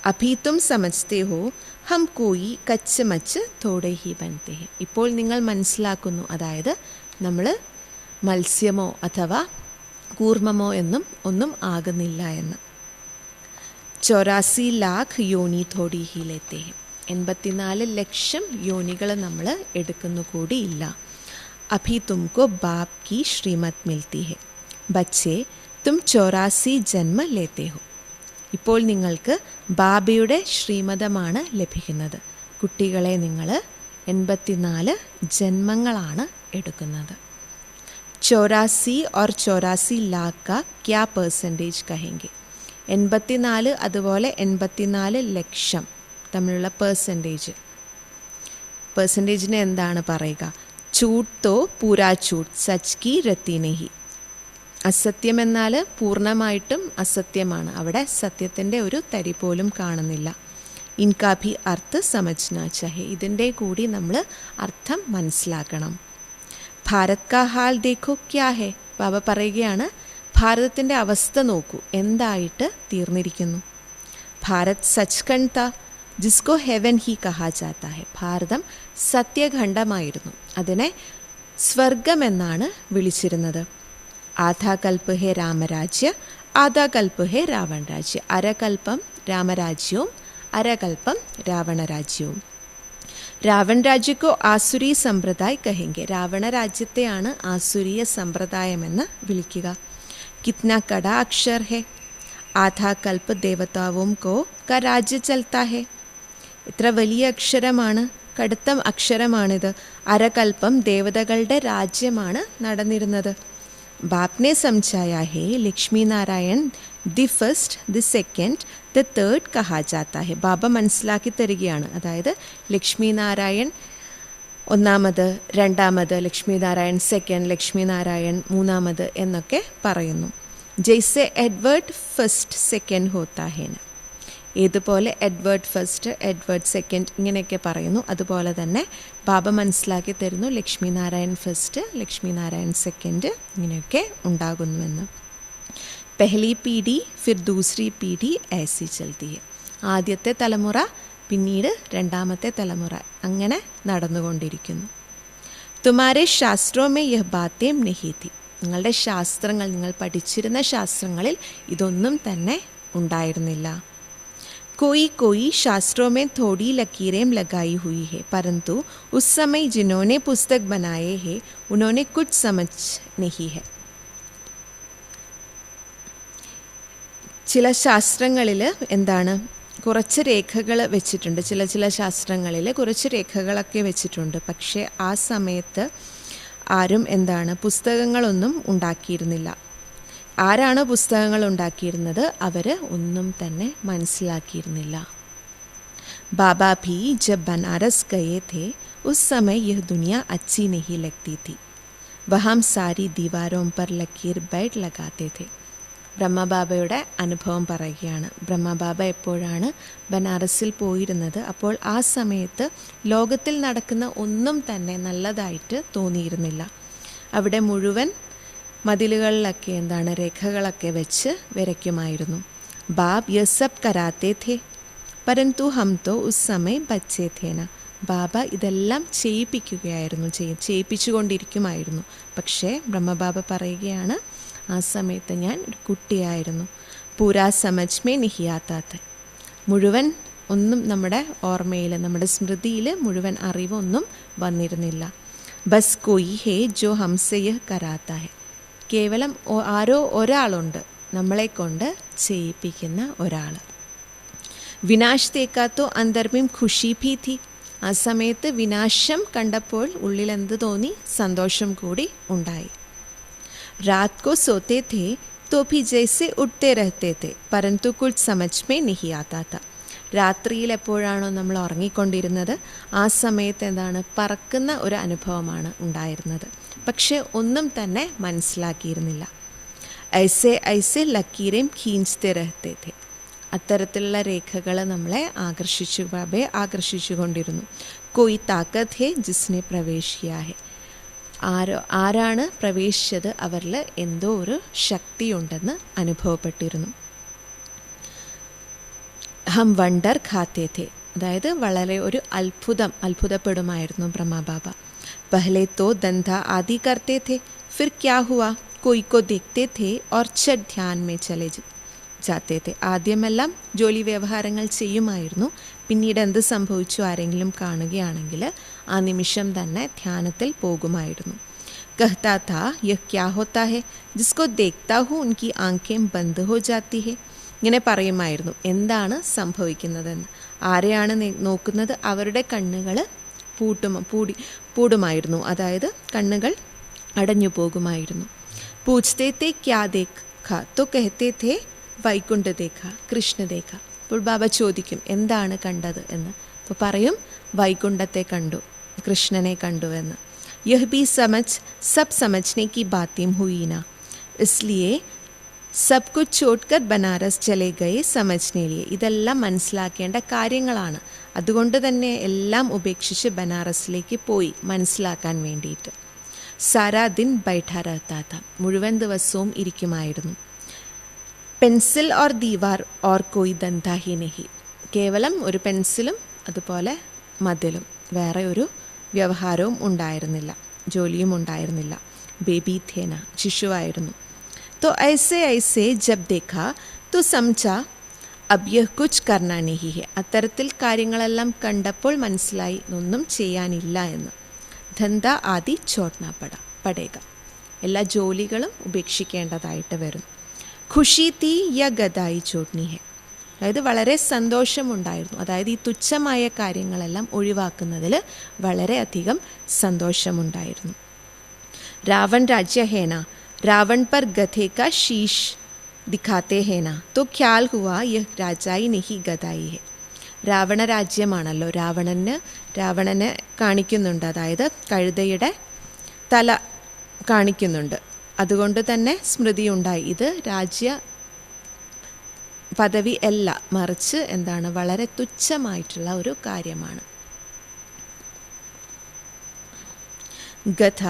അഭീതും സമജ്തേ ഹോ ഹം കോയി കച്ച് മച്ച് തോടെ ഹി ബൻതേ ഹെ. ഇപ്പോൾ നിങ്ങൾ മനസ്സിലാക്കുന്നു, അതായത് നമ്മൾ മത്സ്യമോ അഥവാ കൂർമ്മമോ ഒന്നും ആകുന്നില്ല എന്ന്. 84 लाख യോനി തോടി ഹി ലേത്തേ ഹെ. 84 ലക്ഷം യോനികൾ നമ്മൾ എടുക്കുന്നു കൂടിയില്ല. അഭി തുംകോ ബാപ് കി ശ്രീമത് മിൽത്തി ഹെ. ബച്ചേ തും 84 ജന്മ ലേത്തേ ഹോ. ഇപ്പോൾ നിങ്ങൾക്ക് ബാബയുടെ ശ്രീമതമാണ് ലഭിക്കുന്നത്. കുട്ടികളെ നിങ്ങൾ 84 ജന്മങ്ങളാണ് എടുക്കുന്നത്. 84 और 84 लाख का क्या परसेंटेज कहेंगे? 84 അതുപോലെ 84 ലക്ഷം തമ്മിലുള്ള പെർസെൻറ്റേജിനെ എന്താണ് പറയുക? ചൂട്ട് തോ പൂരാ ചൂട്ട് സച്ച് കി രത്തി നെഹി. അസത്യം എന്നാൽ പൂർണ്ണമായിട്ടും അസത്യമാണ്, അവിടെ സത്യത്തിൻ്റെ ഒരു തരി പോലും കാണുന്നില്ല. ഇൻകാ ഭി അർത്ഥ സമജ്നാ ചാഹെ. ഇതിൻ്റെ കൂടി നമ്മൾ അർത്ഥം മനസ്സിലാക്കണം. ഭാരത് കാ ഹാൽ ദേഖോ ക്യാ ഹെ. ബാബ പറയുകയാണ്, ഭാരതത്തിൻ്റെ അവസ്ഥ നോക്കൂ, എന്തായിട്ട് തീർന്നിരിക്കുന്നു. ഭാരത് സച്ഖണ്ഡ് താ ജിസ്കോ ഹെവൻ ഹി കഹാ ജാത്താ ഹെ. ഭാരതം സത്യഖണ്ഡമായിരുന്നു, അതിനെ സ്വർഗമെന്നാണ് വിളിച്ചിരുന്നത്. ആധാ കൽപ്പ് ഹെ രാമരാജ്യ, ആധാ കൽപ്പ് ഹെ രാവൺ രാജ്യ. അരകൽപ്പം രാമരാജ്യവും അരകൽപ്പം രാവണരാജ്യവും. രാവൺ രാജ്യക്കോ ആസുരി സമ്പ്രദായ് കഹെങ്കെ. രാവണ രാജ്യത്തെയാണ് ആസുരീയ സമ്പ്രദായമെന്ന് വിളിക്കുക. കിത്ന കടാ അക്ഷർ ഹെ. ആധാ കൽപ്പ് ദേവതാവും കോ ക രാജ്യ ചൽത്താ ഹെ. ഇത്ര വലിയ അക്ഷരമാണ്, കടുത്ത അക്ഷരമാണിത്. അരകൽപ്പം ദേവതകളുടെ രാജ്യമാണ് നടന്നിരുന്നത്. ബാപ്നെ സംജായ ഹെ Lakshmi Narayan the first, the second, the third കഹാ ജാത്താ ഹെ. ബാബ മനസ്സിലാക്കി തരികയാണ്, അതായത് ലക്ഷ്മി നാരായൺ ഒന്നാമത്, രണ്ടാമത് ലക്ഷ്മി നാരായൺ സെക്കൻഡ്, ലക്ഷ്മി നാരായൺ മൂന്നാമത് എന്നൊക്കെ പറയുന്നു. ജയ്സെ എഡ്വേർഡ് ഫസ്റ്റ് സെക്കൻഡ് ഹോത്താ ഹേന. ഏതുപോലെ എഡ്വേർഡ് ഫസ്റ്റ്, എഡ്വേർഡ് സെക്കൻഡ് ഇങ്ങനെയൊക്കെ പറയുന്നു, അതുപോലെ തന്നെ ബാബ മനസ്സിലാക്കി തരുന്നു ലക്ഷ്മി നാരായൺ ഫസ്റ്റ്, ലക്ഷ്മി നാരായൺ സെക്കൻഡ് ഇങ്ങനെയൊക്കെ ഉണ്ടാകുന്നുവെന്ന്. പെഹ്ലി പീഡി ഫിർ ദൂസരി പീഡി ऐसी चलती है. ആദ്യത്തെ തലമുറ പിന്നീട് രണ്ടാമത്തെ തലമുറ, അങ്ങനെ നടന്നുകൊണ്ടിരിക്കുന്നു. തുമാരെ ശാസ്ത്രോ മേ യഹ് ബാത്തേം നഹീ തി. നിങ്ങളുടെ ശാസ്ത്രങ്ങൾ, നിങ്ങൾ പഠിച്ചിരുന്ന ശാസ്ത്രങ്ങളിൽ ഇതൊന്നും തന്നെ ഉണ്ടായിരുന്നില്ല. कोई कोई शास्त्रों में थोड़ी लकीरें लगाई हुई है, परंतु उस समय जिन्होंने पुस्तक बनाए हैं उन्होंने कुछ समझ नहीं है. ചില ശാസ്ത്രങ്ങളിൽ എന്താണ്, കുറച്ച് രേഖകൾ വെച്ചിട്ടുണ്ട്. ചില ശാസ്ത്രങ്ങളിൽ കുറച്ച് രേഖകളൊക്കെ വെച്ചിട്ടുണ്ട്. പക്ഷേ ആ സമയത്ത് ആരും എന്താണ് പുസ്തകങ്ങളൊന്നും ഉണ്ടാക്കിയിരുന്നില്ല. ആരാണ് പുസ്തകങ്ങൾ ഉണ്ടാക്കിയിരുന്നത്? അവർ ഒന്നും തന്നെ മനസ്സിലാക്കിയിരുന്നില്ല. ബാബ ഭി ജബ് ബനാറസ് ഗയേ थे उस समय यह दुनिया अच्छी नहीं लगती थी. वह हम सारी दीवारों पर लकीर बैठ लगाते थे. ബ്രഹ്മബാബയുടെ അനുഭവം പറയുകയാണ്. ബ്രഹ്മബാബ എപ്പോഴാണ് ബനാറസിൽ പോയിരുന്നത്, അപ്പോൾ ആ സമയത്ത് ലോകത്തിൽ നടക്കുന്ന ഒന്നും തന്നെ നല്ലതായിട്ട് തോന്നിയിരുന്നില്ല. അവിടെ മുഴുവൻ മതിലുകളിലൊക്കെ രേഖകളൊക്കെ വെച്ച് വരയ്ക്കുമായിരുന്നു. ബാബ് യഹ് സബ് കരാത്തെ ഥേ പരന്തു ഹം തോ ഉസ് സമയ ബച്ചേ ഥേന. ബാബ ഇതെല്ലാം ചെയ്യിപ്പിച്ചുകൊണ്ടിരിക്കുമായിരുന്നു. പക്ഷേ ബ്രഹ്മബാബ പറയുകയാണ്, ആ സമയത്ത് ഞാൻ ഒരു കുട്ടിയായിരുന്നു. പൂരാ സമജ് മേ നിഹി ആതാ ഥ. മുഴുവൻ ഒന്നും നമ്മുടെ ഓർമ്മയിൽ, നമ്മുടെ സ്മൃതിയിൽ മുഴുവൻ അറിവൊന്നും വന്നിരുന്നില്ല. ബസ് കോയി ഹേ ജോ ഹംസെ യഹ് കരാത്താ ഹെ. കേവലം ആരോ ഒരാളുണ്ട് നമ്മളെ കൊണ്ട് ചെയ്യിപ്പിക്കുന്ന ഒരാൾ. വിനാശ് തേക്കാത്തോ അന്തർമീം ഖുഷി ഭീ ഥി. ആ സമയത്ത് വിനാശം കണ്ടപ്പോൾ ഉള്ളിൽ എന്ത് തോന്നി? സന്തോഷം കൂടി ഉണ്ടായി. രാത് കോ സോത്തെ ഥേ തോ ഭി ജൈസെ ഉഠ്തെ രഹത്തെ ഥേ പരന്തു കുച്ച് സമജ് മേ നിഹി ആതാ ഥ. രാത്രിയിൽ എപ്പോഴാണോ നമ്മൾ ഉറങ്ങിക്കൊണ്ടിരുന്നത്, ആ സമയത്ത് പറക്കുന്ന ഒരു അനുഭവമാണ് ഉണ്ടായിരുന്നത്. പക്ഷെ ഒന്നും തന്നെ മനസ്സിലാക്കിയിരുന്നില്ല. ഐസെ ഐസെ ലക്കീരേം ഖീഞ്ചത്തെ രഹത്തെ ഥേ. അത്തരത്തിലുള്ള രേഖകൾ നമ്മളെ ബാബയെ ആകർഷിച്ചു കൊണ്ടിരുന്നു. കോയി താക്കത്ത് ഹേ ജിസ്നെ പ്രവേശ് കിയാ ഹെ. ആരാണ് പ്രവേശിച്ചത്, അവരിൽ എന്തോ ഒരു ശക്തിയുണ്ടെന്ന് അനുഭവപ്പെട്ടിരുന്നു. ഹം വണ്ടർ ഖാത്തെ ഥേ. അതായത് വളരെ ഒരു അത്ഭുതപ്പെടുമായിരുന്നു ബ്രഹ്മബാബ. പഹലെ തോ ദന്ത ആദി കർത്തെ ഥേ ഫിർ ക്യാ ഹുവാ കോയി കോ ദേഖ്തെ ഥേ ഓർ ഛട്ട് ധ്യാൻ മേ ചലെ ജാത്തെ ഥേ. ആദ്യമെല്ലാം ജോലി വ്യവഹാരങ്ങൾ ചെയ്യുമായിരുന്നു. പിന്നീട് എന്ത് സംഭവിച്ചു, ആരെങ്കിലും കാണുകയാണെങ്കിൽ ആ നിമിഷം തന്നെ ധ്യാനത്തിൽ പോകുമായിരുന്നു. കഹ്താ താ യഹ് ക്യാ ഹോത്താ ഹെ ജിസ്കോ ദേഖ്താ ഹൂ ഉൻകി ആംഖേം ബന്ദ് ഹോ ജാത്തി ഹെ. ഇങ്ങനെ പറയുമായിരുന്നു, എന്താണ് സംഭവിക്കുന്നതെന്ന്. ആരെയാണ് നോക്കുന്നത്, അവരുടെ കണ്ണുകൾ പൂടുമായിരുന്നു, അതായത് കണ്ണുകൾ അടഞ്ഞു പോകുമായിരുന്നു. പൂച്ച്തേ തേ ക്യാ ദേഖാ തോ കഹത്തെ ഥേ വൈകുണ്ഠ ദേഖ കൃഷ്ണ ദേഖ. അപ്പോൾ ബാബ ചോദിക്കും, എന്താണ് കണ്ടത് എന്ന്. അപ്പോൾ പറയും, വൈകുണ്ഠത്തെ കണ്ടു, കൃഷ്ണനെ കണ്ടു എന്ന്. യഹ് ബി സബ് സമജ്നെ കി ബാതേം ഹുയി നാ, ഇസ്ലിയേ സബ് കുച്ച് ചോട്ട്കർ ബനാറസ് ചലേ ഗയേ സമജ്നെ ലിയേ. ഇതെല്ലാം മനസ്സിലാക്കേണ്ട കാര്യങ്ങളാണ്. അതുകൊണ്ട് തന്നെ എല്ലാം ഉപേക്ഷിച്ച് ബനാറസിലേക്ക് പോയി മനസ്സിലാക്കാൻ വേണ്ടിയിട്ട്. സാരാ ദിൻ ബൈഠാ രഹതാ താ. മുഴുവൻ ദിവസവും ഇരിക്കുമായിരുന്നു. Pencil or Deewar or Koi ദന്താ he നഹി. കേവലം ഒരു പെൻസിലും അതുപോലെ മതിലും, വേറെ ഒരു വ്യവഹാരവും ഉണ്ടായിരുന്നില്ല, ജോലിയും ഉണ്ടായിരുന്നില്ല. ബേബി ഥേന, ശിശുവായിരുന്നു. तो ऐसे ऐसे जब देखा तो समझा अब यह कुछ करना नहीं है. അത്തരത്തിൽ കാര്യങ്ങളെല്ലാം കണ്ടപ്പോൾ മനസ്സിലായി ഒന്നും ചെയ്യാനില്ല എന്ന്. ധന്ദ ആദി ചോട്ന പടേക. എല്ലാ ജോലികളും ഉപേക്ഷിക്കേണ്ടതായിട്ട് വരും. ഖുഷി തീ യ ഗദായി ചോട്നി ഹെ. അതായത് വളരെ സന്തോഷമുണ്ടായിരുന്നു. അതായത് ഈ തുച്ഛമായ കാര്യങ്ങളെല്ലാം ഒഴിവാക്കുന്നതിൽ വളരെയധികം സന്തോഷമുണ്ടായിരുന്നു. രാവൺ രാജ്യ ഹേന, रावण पर गधे का शीश दिखाते हैं ना, तो ख्याल हुआ यह राजाई नहीं गदाई है. രാവണ രാജ്യമാണല്ലോ, രാവണനെ കാണിക്കുന്നുണ്ട്, അതായത് കഴുതയുടെ തല കാണിക്കുന്നുണ്ട്. അതുകൊണ്ട് തന്നെ സ്മൃതി ഉണ്ടായി, ഇത് രാജ്യ പദവി അല്ല, മറിച്ച് വളരെ തുച്ഛമായിട്ടുള്ള ഒരു കാര്യമാണ്. ഗധ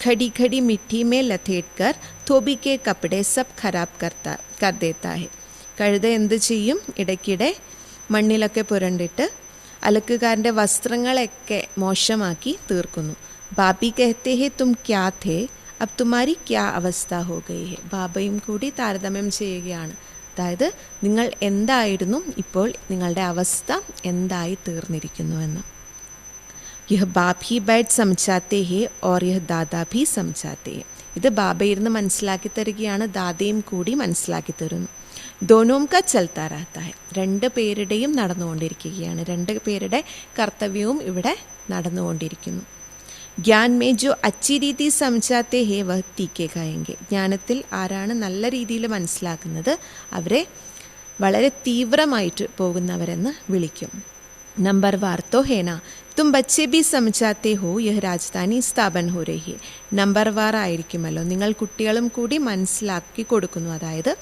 खड़ी खड़ी मिट्टी में लथेट कर धोबी के कपड़े सब खराब कर देता है. കഴുത എന്ത് ചെയ്യും? ഇടയ്ക്കിടെ മണ്ണിലൊക്കെ പുരണ്ടിട്ട് അലക്കുകാരൻ്റെ വസ്ത്രങ്ങളൊക്കെ മോശമാക്കി തീർക്കുന്നു. ബാബി കഹത്തെ ഹെ തും ക്യാ ഥേ അബ് തുമാരി ക്യാ അവസ്ഥ ഹോ ഗയി ഹെ. ബാബയും കൂടി താരതമ്യം ചെയ്യുകയാണ്. അതായത് നിങ്ങൾ എന്തായിരുന്നു, ഇപ്പോൾ നിങ്ങളുടെ അവസ്ഥ എന്തായി തീർന്നിരിക്കുന്നുവെന്ന്. യഹ് ബാബ് ഹി ബൈറ്റ് സംജാത്തെ ഹെ ഓർ യഹ് ദാദാ ഭി സംജാത്തെ ഹെ. ഇത് ബാബ ഇരുന്ന് മനസ്സിലാക്കി തരികയാണ്, ദാദയും കൂടി മനസ്സിലാക്കി തരുന്നു. ദോനോം കാ ചൽത്താ രഹതാ ഹെ. രണ്ട് പേരുടെയും നടന്നുകൊണ്ടിരിക്കുകയാണ്, രണ്ട് പേരുടെ കർത്തവ്യവും ഇവിടെ നടന്നുകൊണ്ടിരിക്കുന്നു. ജ്ഞാൻ മേ ജോ അച്ചി രീതി സംജാത്തെ ഹെ വഹ് തീക്കെ ഖായെങ്കെ. ജ്ഞാനത്തിൽ ആരാണ് നല്ല രീതിയിൽ മനസ്സിലാക്കുന്നത്, അവരെ വളരെ തീവ്രമായിട്ട് പോകുന്നവരെന്ന് വിളിക്കും. നമ്പർ വാർ തോ ഹേന തും ബच्चे भी समझाते हो यह राजधानी സ്ഥാപൻ हो रही है. നമ്പർ വാർ ആയിരിക്കുമല്ലോ, നിങ്ങൾ കുട്ടികളും കൂടി മനസ്സിലാക്കി കൊടുക്കുന്നു, അതായത്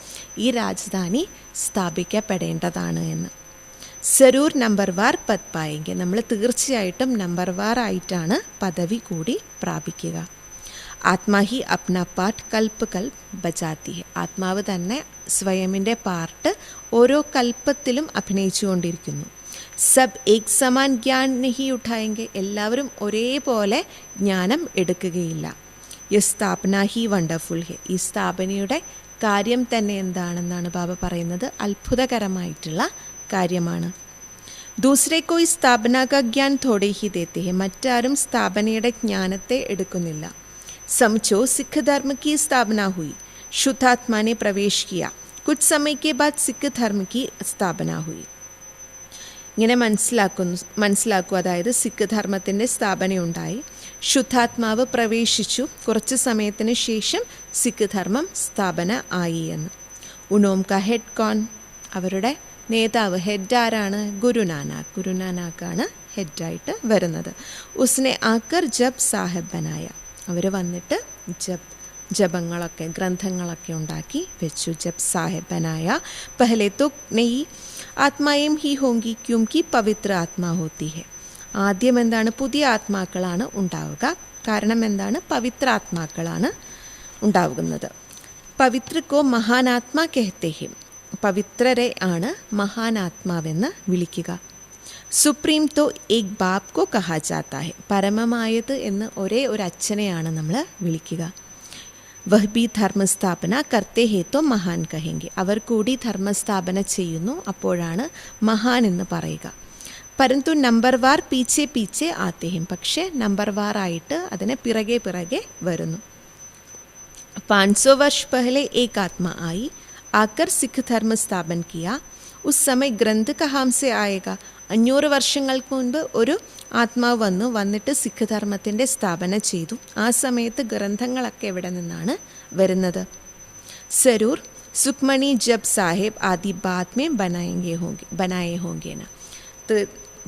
ഈ രാജധാനി സ്ഥാപിക്കപ്പെടേണ്ടതാണ് എന്ന്. സരൂർ നമ്പർ വാർ പദ് പായെങ്കിൽ, നമ്മൾ തീർച്ചയായിട്ടും നമ്പർ വാർ ആയിട്ടാണ് പദവി കൂടി പ്രാപിക്കുക. ആത്മാ ഹി അപ്ന പാട്ട് കൽപ്പ് കൽപ്പ് ബജാത്തി ഹെ. ആത്മാവ് തന്നെ സ്വയമിൻ്റെ പാർട്ട് ഓരോ കൽപ്പത്തിലും അഭിനയിച്ചുകൊണ്ടിരിക്കുന്നു. സബ് ഏക് സമാൻ ജ്ഞാൻ നഹി ഉഠായെങ്കിൽ, എല്ലാവരും ഒരേപോലെ ജ്ഞാനം എടുക്കുകയില്ല. യ സ്ഥാപന ഹി വണ്ടർഫുൾ ഹെ. ഈ സ്ഥാപനയുടെ കാര്യം തന്നെ എന്താണെന്നാണ് ബാബ പറയുന്നത്, അത്ഭുതകരമായിട്ടുള്ള കാര്യമാണ്. ദൂസരെ കോയി സ്ഥാപന കാ ജ്ഞാൻ തോടെ ഹി ദേത്തെ ഹെ. മറ്റാരും സ്ഥാപനയുടെ ജ്ഞാനത്തെ എടുക്കുന്നില്ല. समझो सिख धर्म की स्थापना हुई, शुद्धात्मा ने प्रवेश किया, कुछ समय के बाद सिख धर्म की स्थापना हुई. ഇങ്ങനെ മനസ്സിലാക്കൂ, അതായത് സിഖ് ധർമ്മത്തിൻ്റെ സ്ഥാപനയുണ്ടായി, ശുദ്ധാത്മാവ് പ്രവേശിച്ചു, കുറച്ച് സമയത്തിന് ശേഷം സിഖ് ധർമ്മം സ്ഥാപന ആയി എന്ന്. ഉനോം കാ ഹെഡ് കോൺ, അവരുടെ നേതാവ്, ഹെഡ് ആരാണ്? ഗുരുനാനാക്ക്. ഗുരുനാനാക്കാണ് ഹെഡായിട്ട് വരുന്നത്. ഉസ്നെ ആക്കർ ജബ് സാഹിബ് ബനായ, അവർ വന്നിട്ട് ജപങ്ങളൊക്കെ ഗ്രന്ഥങ്ങളൊക്കെ ഉണ്ടാക്കി വെച്ചു. ജബ് സാഹിബ് ബനായ. പഹലെ തോ നെയ് ആത്മായും ഹി ഹോങ്കി ക്യൂംകി പവിത്ര ആത്മാ ഹോത്തി ഹെ. ആദ്യം എന്താണ്? പുതിയ ആത്മാക്കളാണ് ഉണ്ടാവുക. കാരണം എന്താണ്? പവിത്ര ആത്മാക്കളാണ് ഉണ്ടാവുന്നത്. പവിത്രക്കോ മഹാനാത്മാ കെഹത്തെ ഹെ. പവിത്രരെ ആണ് മഹാനാത്മാവെന്ന് വിളിക്കുക. സുപ്രീം തോ ഏക് ബാപ് കോ കഹാ ജാത്താ ഹെ. പരമമായത് എന്ന് ഒരേ ഒരു അച്ഛനെയാണ് നമ്മൾ വിളിക്കുക. വഹ് ബി ധർമ്മസ്ഥാപന കർത്തേ ഹേ തോ മഹാൻ കഹെങ്കെ. അവർ കൂടി ധർമ്മസ്ഥാപന ചെയ്യുന്നു, അപ്പോഴാണ് മഹാൻ എന്ന് പറയുക. പരന്തു നമ്പർ വാർ പീച്ചെ പീച്ചെ ആത്തെ ഹെ. പക്ഷേ നമ്പർ വാർ ആയിട്ട് അതിനെ പിറകെ പിറകെ വരുന്നു. 500 वर्ष पहले एक आत्मा आई, आकर सिख धर्म स्थापन किया. उस समय ग्रंथ कहाँ से आएगा? 500 വർഷങ്ങൾക്ക് മുൻപ് ഒരു ആത്മാവ് വന്നിട്ട് സിഖ് ധർമ്മത്തിൻ്റെ സ്ഥാപന ചെയ്തു. ആ സമയത്ത് ഗ്രന്ഥങ്ങളൊക്കെ എവിടെ നിന്നാണ് വരുന്നത്? സരൂർ സുക്മണി ജബ് സാഹിബ് ആദി ബാദ് മേ ബനായേ ഹോങ്കേന.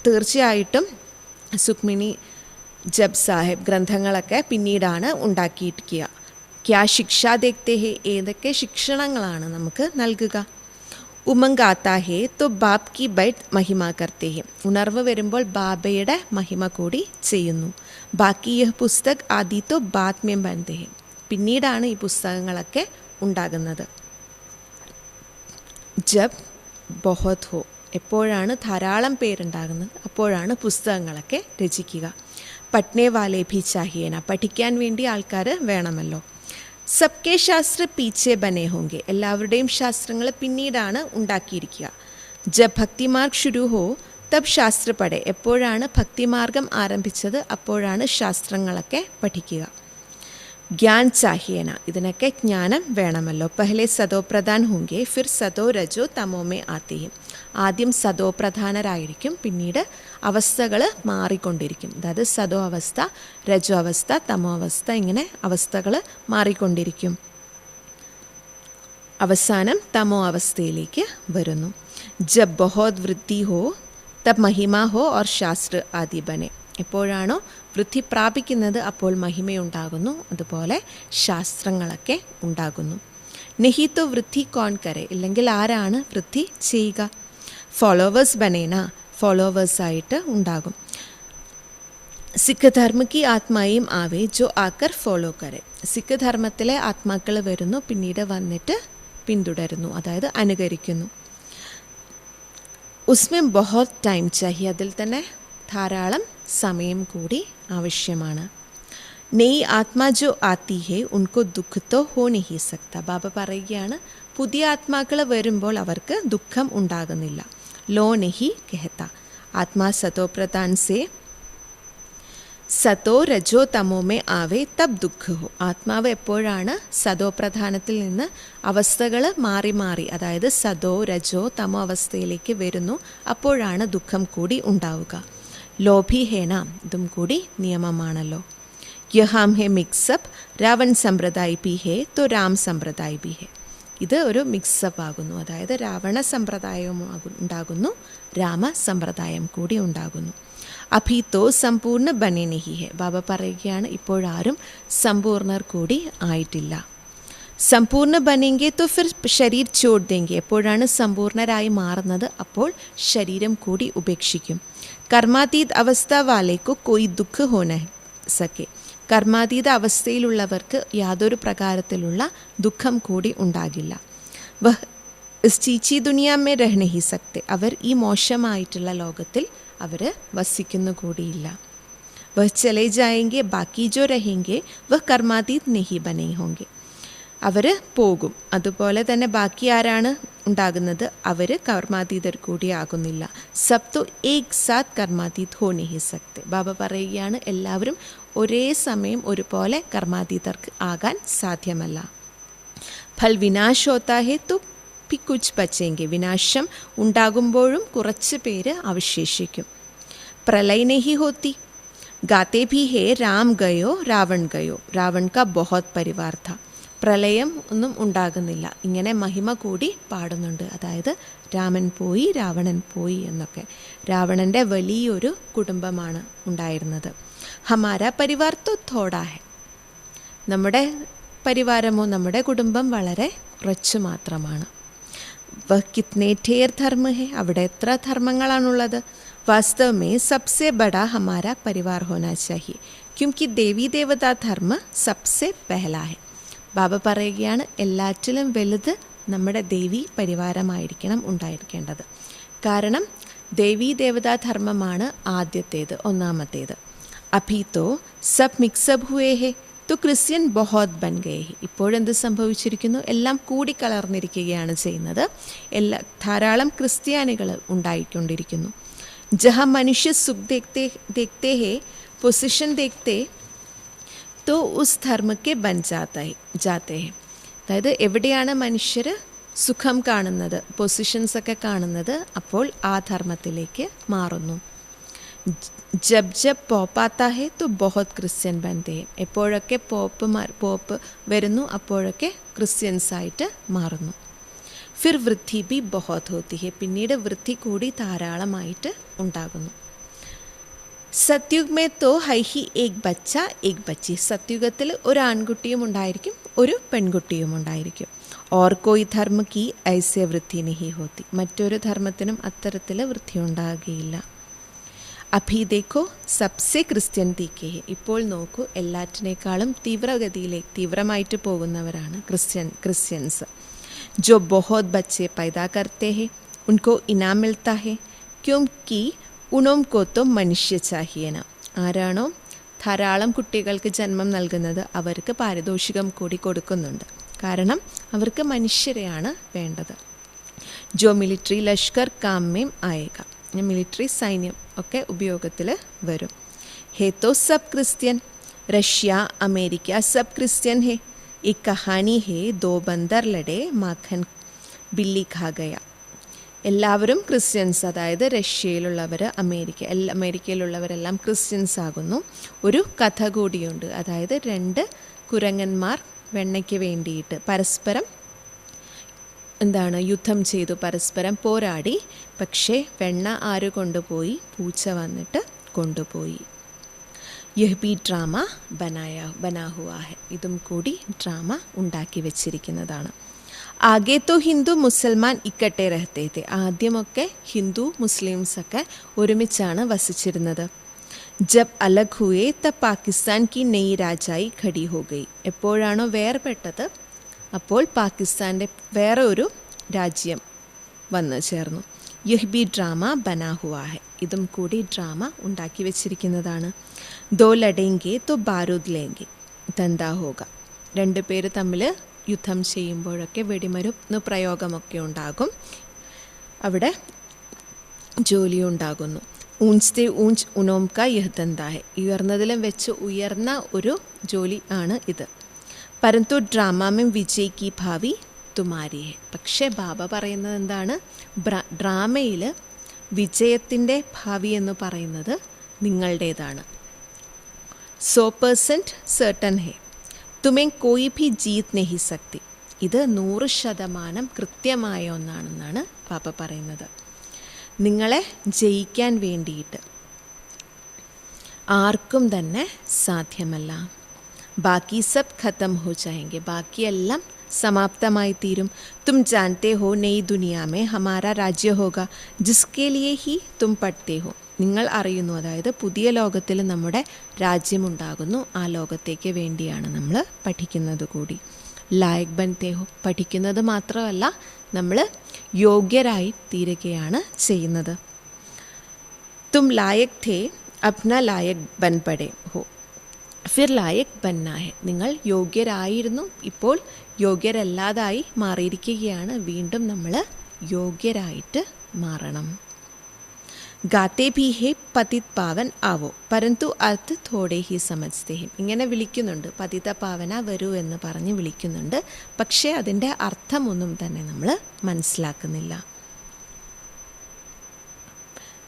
തീർച്ചയായിട്ടും സുക്മിണി ജബ് സാഹിബ് ഗ്രന്ഥങ്ങളൊക്കെ പിന്നീടാണ് ഉണ്ടാക്കിയിരിക്കുക. ക്യാ ശിക്ഷ ദേഖ്തേ ഹേ. ഏതൊക്കെ ശിക്ഷണങ്ങളാണ് നമുക്ക് നൽകുക? ഉമംഗ് ആത്താ ഹേ തോ ബാബ് കി ബൈറ്റ് മഹിമ കർത്തേ ഹെ. ഉണർവ് വരുമ്പോൾ ബാബയുടെ മഹിമ കൂടി ചെയ്യുന്നു. ബാക്കി യഹ് പുസ്തക് ആദി തോ ബാദ് മേ ബൻതേ ഹെ. പിന്നീടാണ് ഈ പുസ്തകങ്ങളൊക്കെ ഉണ്ടാകുന്നത്. ജബ് ബഹുത് ഹോ. എപ്പോഴാണ് ധാരാളം പേരുണ്ടാകുന്നത്, അപ്പോഴാണ് പുസ്തകങ്ങളൊക്കെ രചിക്കുക. പഠ്നെ വാലേ ഭി ചാഹിയേന. പഠിക്കാൻ വേണ്ടി ആൾക്കാർ വേണമല്ലോ. സബ്കെ ശാസ്ത്ര പീച്ചെ ബനെ ഹോങ്കെ. എല്ലാവരുടെയും ശാസ്ത്രങ്ങൾ പിന്നീടാണ് ഉണ്ടാക്കിയിരിക്കുക. ജബ് ഭക്തിമാർഗ് ശുരു ഹോ തബ് ശാസ്ത്ര പഠെ. എപ്പോഴാണ് ഭക്തിമാർഗം ആരംഭിച്ചത്, അപ്പോഴാണ് ശാസ്ത്രങ്ങളൊക്കെ പഠിക്കുക. ജ്ഞാൻ ചാഹിയേന. ഇതിനൊക്കെ ജ്ഞാനം വേണമല്ലോ. പഹലെ സദോ പ്രധാൻ ഹോങ്കെ ഫിർ സദോ രജോ തമോമേ ആത്തേയും. ആദ്യം സദോ പ്രധാനരായിരിക്കും, പിന്നീട് അവസ്ഥകൾ മാറിക്കൊണ്ടിരിക്കും. അതായത് സദോ അവസ്ഥ, രജോ അവസ്ഥ, തമോ അവസ്ഥ, ഇങ്ങനെ അവസ്ഥകൾ മാറിക്കൊണ്ടിരിക്കും. അവസാനം തമോ അവസ്ഥയിലേക്ക് വരുന്നു. ജബ് ബഹോത് വൃദ്ധി ഹോ തബ് മഹിമ ഹോ ഓർ ശാസ്ത്ര ആദി ബനെ. എപ്പോഴാണോ വൃദ്ധി പ്രാപിക്കുന്നത് അപ്പോൾ മഹിമയുണ്ടാകുന്നു, അതുപോലെ ശാസ്ത്രങ്ങളൊക്കെ ഉണ്ടാകുന്നു. നഹി തോ വൃദ്ധി കോൺ കരെ. ഇല്ലെങ്കിൽ ആരാണ് വൃദ്ധി ചെയ്യുക? ഫോളോവേഴ്സ് ബനേന. ഫോളോവേഴ്സായിട്ട് ഉണ്ടാകും. സിഖ് ധർമ്മ കി ആത്മായും ആവേ ജോ ആക്കർ ഫോളോ കരെ. സിഖ് ധർമ്മത്തിലെ ആത്മാക്കൾ വരുന്നു, പിന്നീട് വന്നിട്ട് പിന്തുടരുന്നു, അതായത് അനുകരിക്കുന്നു. ഉസ്മേ ബഹുത് ടൈം ചാഹിയെ. അതിൽ തന്നെ ധാരാളം സമയം കൂടി ആവശ്യമാണ്. നെയ് ആത്മാ ജോ ആത്തി ഹേ ഉൻകോ ദുഃഖ തോ ഹോ നഹി സക്ത. ബാബ പറയുകയാണ്, പുതിയ ആത്മാക്കൾ വരുമ്പോൾ അവർക്ക് ദുഃഖം ഉണ്ടാകുന്നില്ല. ലോ നഹി കഹത്ത. ആത്മാ സതോ പ്രധാൻ സേ സതോ രജോ തമോമേ ആവേ തബ് ദുഃഖ ഹോ. ആത്മാവ് എപ്പോഴാണ് സതോ പ്രധാനത്തിൽ നിന്ന് അവസ്ഥകൾ മാറി മാറി, അതായത് സതോ രജോ തമോ അവസ്ഥയിലേക്ക് വരുന്നു, അപ്പോഴാണ് ദുഃഖം കൂടി ഉണ്ടാവുക. ലോഭി ഹേന. ഇതും കൂടി നിയമമാണല്ലോ. യഹാം ഹെ മിക്സപ്പ് രാവൺ സമ്പ്രദായ് ബി ഹേ തോ രാം സമ്പ്രദായ് ബി ഹേ. ഇത് ഒരു മിക്സപ്പ് ആകുന്നു, അതായത് രാവണ സമ്പ്രദായവും ഉണ്ടാകുന്നു, രാമ സമ്പ്രദായം കൂടി ഉണ്ടാകുന്നു. അഭി തോ സമ്പൂർണ്ണ ബനെ നഹി ഹെ. ബാബ പറയുകയാണ് ഇപ്പോഴാരും സമ്പൂർണ്ണർ കൂടി ആയിട്ടില്ല. സമ്പൂർണ്ണ ബനെങ്കെ തോ ഫിർ ശരീർ ചോട് ദേങ്കെ. എപ്പോഴാണ് സമ്പൂർണ്ണരായി മാറുന്നത്? അപ്പോൾ ശരീരം കൂടി ഉപേക്ഷിക്കും. കർമാതീത് അവസ്ഥ വാലേക്കോ കോയി ദുഃഖ് ഹോന സക്കെ. കർമാതീത അവസ്ഥയിലുള്ളവർക്ക് യാതൊരു പ്രകാരത്തിലുള്ള ദുഃഖം കൂടി ഉണ്ടാകില്ല. വഹ് ഇസ് ചീച്ചി ദുനിയാമേ രഹ് നഹി സക്തെ. അവർ ഈ മോശമായിട്ടുള്ള ലോകത്തിൽ അവർ വസിക്കുന്നു കൂടിയില്ല. വഹ് ചലേ ജായെങ്കെ ബാക്കി ജോ രഹെങ്കെ വഹ് കർമാതീത് നഹി ബനെ ഹോങ്കെ. അവർ പോകും. അതുപോലെ തന്നെ ബാക്കി ആരാണ് ഉണ്ടാകുന്നത്? അവർ കർമാതീതർ കൂടി ആകുന്നില്ല. സബ് തോ ഏക് സാത്ത് കർമാതീത് ഹോ നഹി സക്തെ. ബാബ പറയുകയാണ് എല്ലാവരും ഒരേ സമയം ഒരുപോലെ കർമാതീതർക്ക് ആകാൻ സാധ്യമല്ല. ഫൽ വിനാശ് ഹോത്താ ഹെ തോ ഭി കുച്ച് ബച്ചെങ്കെ. വിനാശം ഉണ്ടാകുമ്പോഴും കുറച്ച് പേര് അവശേഷിക്കും. പ്രളയ് നഹി ഹോത്തി ഗാത്തെ ഭി ഹേ രാം ഗയോ രാവൺ ഗയോ രാവൺ കാ ബഹുത് പരിവാർ ഥാ. പ്രളയം ഒന്നും ഉണ്ടാകുന്നില്ല. ഇങ്ങനെ മഹിമ കൂടി പാടുന്നുണ്ട്. അതായത് രാമൻ പോയി രാവണൻ പോയി എന്നൊക്കെ. രാവണൻ്റെ വലിയൊരു കുടുംബമാണ് ഉണ്ടായിരുന്നത്. ഹമാര പരിവാർ തോ തോടാ ഹെ. നമ്മുടെ പരിവാരമോ നമ്മുടെ കുടുംബം വളരെ കുറച്ച് മാത്രമാണ്. വഹ് കിത്നെ ഠേർ ധർമ്മ ഹെ. അവിടെ എത്ര ധർമ്മങ്ങളാണുള്ളത്? വാസ്തവ് മേ സബ്സെ ബഡാ ഹമാര പരിവാർ ഹോനാ ചാഹിയെ ക്യോंकि ദേവീ ദേവതാ ധർമ്മ സബ്സെ പെഹല ഹെ. ബാബ പറയുകയാണ് എല്ലാറ്റിലും വലുത് നമ്മുടെ ദേവി പരിവാരമായിരിക്കണം ഉണ്ടായിരിക്കേണ്ടത്. കാരണം ദേവീ ദേവതാ ധർമ്മമാണ് ആദ്യത്തേത്, ഒന്നാമത്തേത്. അഭി തോ സബ് മിക്സബ് ഹുവേ ഹെ തോ ക്രിസ്ത്യൻ ബഹുത് ബൻ ഗയേ ഹെ. ഇപ്പോഴെന്ത് സംഭവിച്ചിരിക്കുന്നു? എല്ലാം കൂടിക്കലർന്നിരിക്കുകയാണ് ചെയ്യുന്നത്. ധാരാളം ക്രിസ്ത്യാനികൾ ഉണ്ടായിക്കൊണ്ടിരിക്കുന്നു. ജഹ മനുഷ്യ സുഖ് ദേഖ്തേ ഹെ പൊസിഷൻ ദേഖ്തേ തോ ഉസ് ധർമ്മക്കെ ബൻ ജാത്തെ ഹെ. അതായത് എവിടെയാണ് മനുഷ്യർ സുഖം കാണുന്നത്, പൊസിഷൻസൊക്കെ കാണുന്നത്, അപ്പോൾ ആ ധർമ്മത്തിലേക്ക് മാറുന്നു. ജബ് ജബ് പോപ്പ് ആത്താ ഹെ തോ ബഹുത് ക്രിസ്ത്യൻ ബൻതേ ഹെ. എപ്പോഴൊക്കെ പോപ്പ് വരുന്നു അപ്പോഴൊക്കെ ക്രിസ്ത്യൻസായിട്ട് മാറുന്നു. ഫിർ വൃദ്ധി ബി ബഹുത് ഹോത്തി ഹെ. പിന്നീട് വൃദ്ധി കൂടി ധാരാളമായിട്ട് ഉണ്ടാകുന്നു. സത്യുഗ് മേ തോ ഹൈ ഹി ഏക് ബച്ച ഏക് ബച്ചി. സത്യുഗത്തിൽ ഒരു ആൺകുട്ടിയും ഉണ്ടായിരിക്കും, ഒരു പെൺകുട്ടിയും ഉണ്ടായിരിക്കും. ഓർ കോയി ധർമ്മ കി ഐസ്യ വൃദ്ധി നഹി ഹോത്തി. മറ്റൊരു ധർമ്മത്തിനും അത്തരത്തിൽ വൃദ്ധി ഉണ്ടാകുകയില്ല. അഭി ദേഖോ സബ്സെ ക്രിസ്ത്യൻ തീക്കെ ഹെ. ഇപ്പോൾ നോക്കൂ, എല്ലാറ്റിനേക്കാളും തീവ്രമായിട്ട് പോകുന്നവരാണ് ക്രിസ്ത്യൻസ്. जो बहुत बच्चे पैदा करते हैं उनको इनाम मिलता है क्योंकि उनको तो मनुष्य चाहिए ना. ആരാണോ ധാരാളം കുട്ടികൾക്ക് ജന്മം നൽകുന്നത് അവർക്ക് പാരിതോഷികം കൂടി കൊടുക്കുന്നുണ്ട്. കാരണം അവർക്ക് മനുഷ്യരെയാണ് വേണ്ടത്. ജോ മിലിറ്ററി ലഷ്കർ കാമേം ആയേക. മിലിറ്ററി സൈന്യം ഒക്കെ ഉപയോഗത്തിൽ വരും. ഹേ തോ സബ് ക്രിസ്ത്യൻ. റഷ്യ അമേരിക്ക സബ് ക്രിസ്ത്യൻ ഹേ. एक कहानी है दो बंदर लड़े माखन बिल्ली खा गया. എല്ലാവരും ക്രിസ്ത്യൻസ്, അതായത് റഷ്യയിലുള്ളവർ അമേരിക്കയിലുള്ളവരെല്ലാം ക്രിസ്ത്യൻസ് ആകുന്നു. ഒരു കഥ കൂടിയുണ്ട്. അതായത് രണ്ട് കുരങ്ങന്മാർ വെണ്ണയ്ക്ക് വേണ്ടിയിട്ട് പരസ്പരം യുദ്ധം ചെയ്തു, പരസ്പരം പോരാടി. പക്ഷേ വെണ്ണ ആര് കൊണ്ടുപോയി? പൂച്ച വന്നിട്ട് കൊണ്ടുപോയി. യഹ് ബി ഡ്രാമ ബനാ ഹുവാ ഹെ. ഇതും കൂടി ഡ്രാമ ഉണ്ടാക്കി വെച്ചിരിക്കുന്നതാണ്. ആകെ തോ ഹിന്ദു മുസൽമാൻ ഇക്കട്ടെ രഹത്തെ തെ. ആദ്യമൊക്കെ ഹിന്ദു മുസ്ലിംസൊക്കെ ഒരുമിച്ചാണ് വസിച്ചിരുന്നത്. ജബ് അലഗ് ഹുവേ തബ് പാകിസ്ഥാൻ കി നെയ് രാജായി ഖടി ഹോ ഗയി. എപ്പോഴാണോ വേർപെട്ടത് അപ്പോൾ പാകിസ്ഥാൻ്റെ വേറെ ഒരു രാജ്യം വന്നു ചേർന്നു. യഹ് ബി ഡ്രാമ ബനാ ഹുവാ ഹെ. ഇതും കൂടി ഡ്രാമ ഉണ്ടാക്കി വെച്ചിരിക്കുന്നതാണ്. ദോ ലഡേങ്കെ തോ ബാരൂദ് ലേങ്കെ ധന്ദാ ഹോഗ. രണ്ടുപേർ തമ്മിൽ യുദ്ധം ചെയ്യുമ്പോഴൊക്കെ വെടിമരുന്ന് പ്രയോഗമൊക്കെ ഉണ്ടാകും, അവിടെ ജോലി ഉണ്ടാകുന്നു. ഊഞ്ച്തെ ഊഞ്ച് ഉനോംക യഹ് ധന്ദാ ഹെ. ഉയർന്നതിലും വെച്ച് ഉയർന്ന ഒരു ജോലി ആണ് ഇത്. പരന്തു ഡ്രാമാമേ വിജയ് കി ഭാവി തുമാരി ഹെ. പക്ഷേ ബാബ പറയുന്നത് എന്താണ്? ഡ്രാമയിൽ വിജയത്തിൻ്റെ ഭാവി എന്ന് പറയുന്നത് നിങ്ങളുടേതാണ്. 100% സർട്ടൻ ഹെ തുമേ കോയി ഭി ജീത് നഹി സക്തി. ഇത് 100% കൃത്യമായ ഒന്നാണെന്നാണ് പാപ്പ പറയുന്നത്. നിങ്ങളെ ജയിക്കാൻ വേണ്ടിയിട്ട് ആർക്കും തന്നെ സാധ്യമല്ല. ബാക്കി സബ് ഖത്തം ഹോ ജായെംഗെ, ബാക്കിയെല്ലാം समाप्तമായി തീരും. तुम जानते हो नई दुनिया में हमारा राज्य होगा जिसके लिए ही तुम पढ़ते हो. നിങ്ങൾ അറിയുന്നു, അതായത് പുതിയ ലോകത്തിൽ നമ്മുടെ രാജ്യമുണ്ടാകുന്നു. ആ ലോകത്തേക്ക് വേണ്ടിയാണ് നമ്മൾ പഠിക്കുന്നത് കൂടി. ലായക് ബൻതേ ഹോ, പഠിക്കുന്നത് മാത്രമല്ല നമ്മൾ യോഗ്യരായി തീരുകയാണ് ചെയ്യുന്നത്. തും ലായക് ഥേ അപ്ന ലായക് ബൻ പടേ ഹോ ഫിർ ലായക് ബന്ന ഹെ, നിങ്ങൾ യോഗ്യരായിരുന്നു, ഇപ്പോൾ യോഗ്യരല്ലാതായി മാറിയിരിക്കുകയാണ്. വീണ്ടും നമ്മൾ യോഗ്യരായിട്ട് മാറണം. ഗാത്തെ ഭി ഹേ പതിത് പാവൻ ആവോ പരന്തു അർത്ഥ തോടെ ഹി സമജ്തേ ഹെ, ഇങ്ങനെ വിളിക്കുന്നുണ്ട്. പതിത പാവന വരൂ എന്ന് പറഞ്ഞ് വിളിക്കുന്നുണ്ട്. പക്ഷേ അതിൻ്റെ അർത്ഥമൊന്നും തന്നെ നമ്മൾ മനസ്സിലാക്കുന്നില്ല.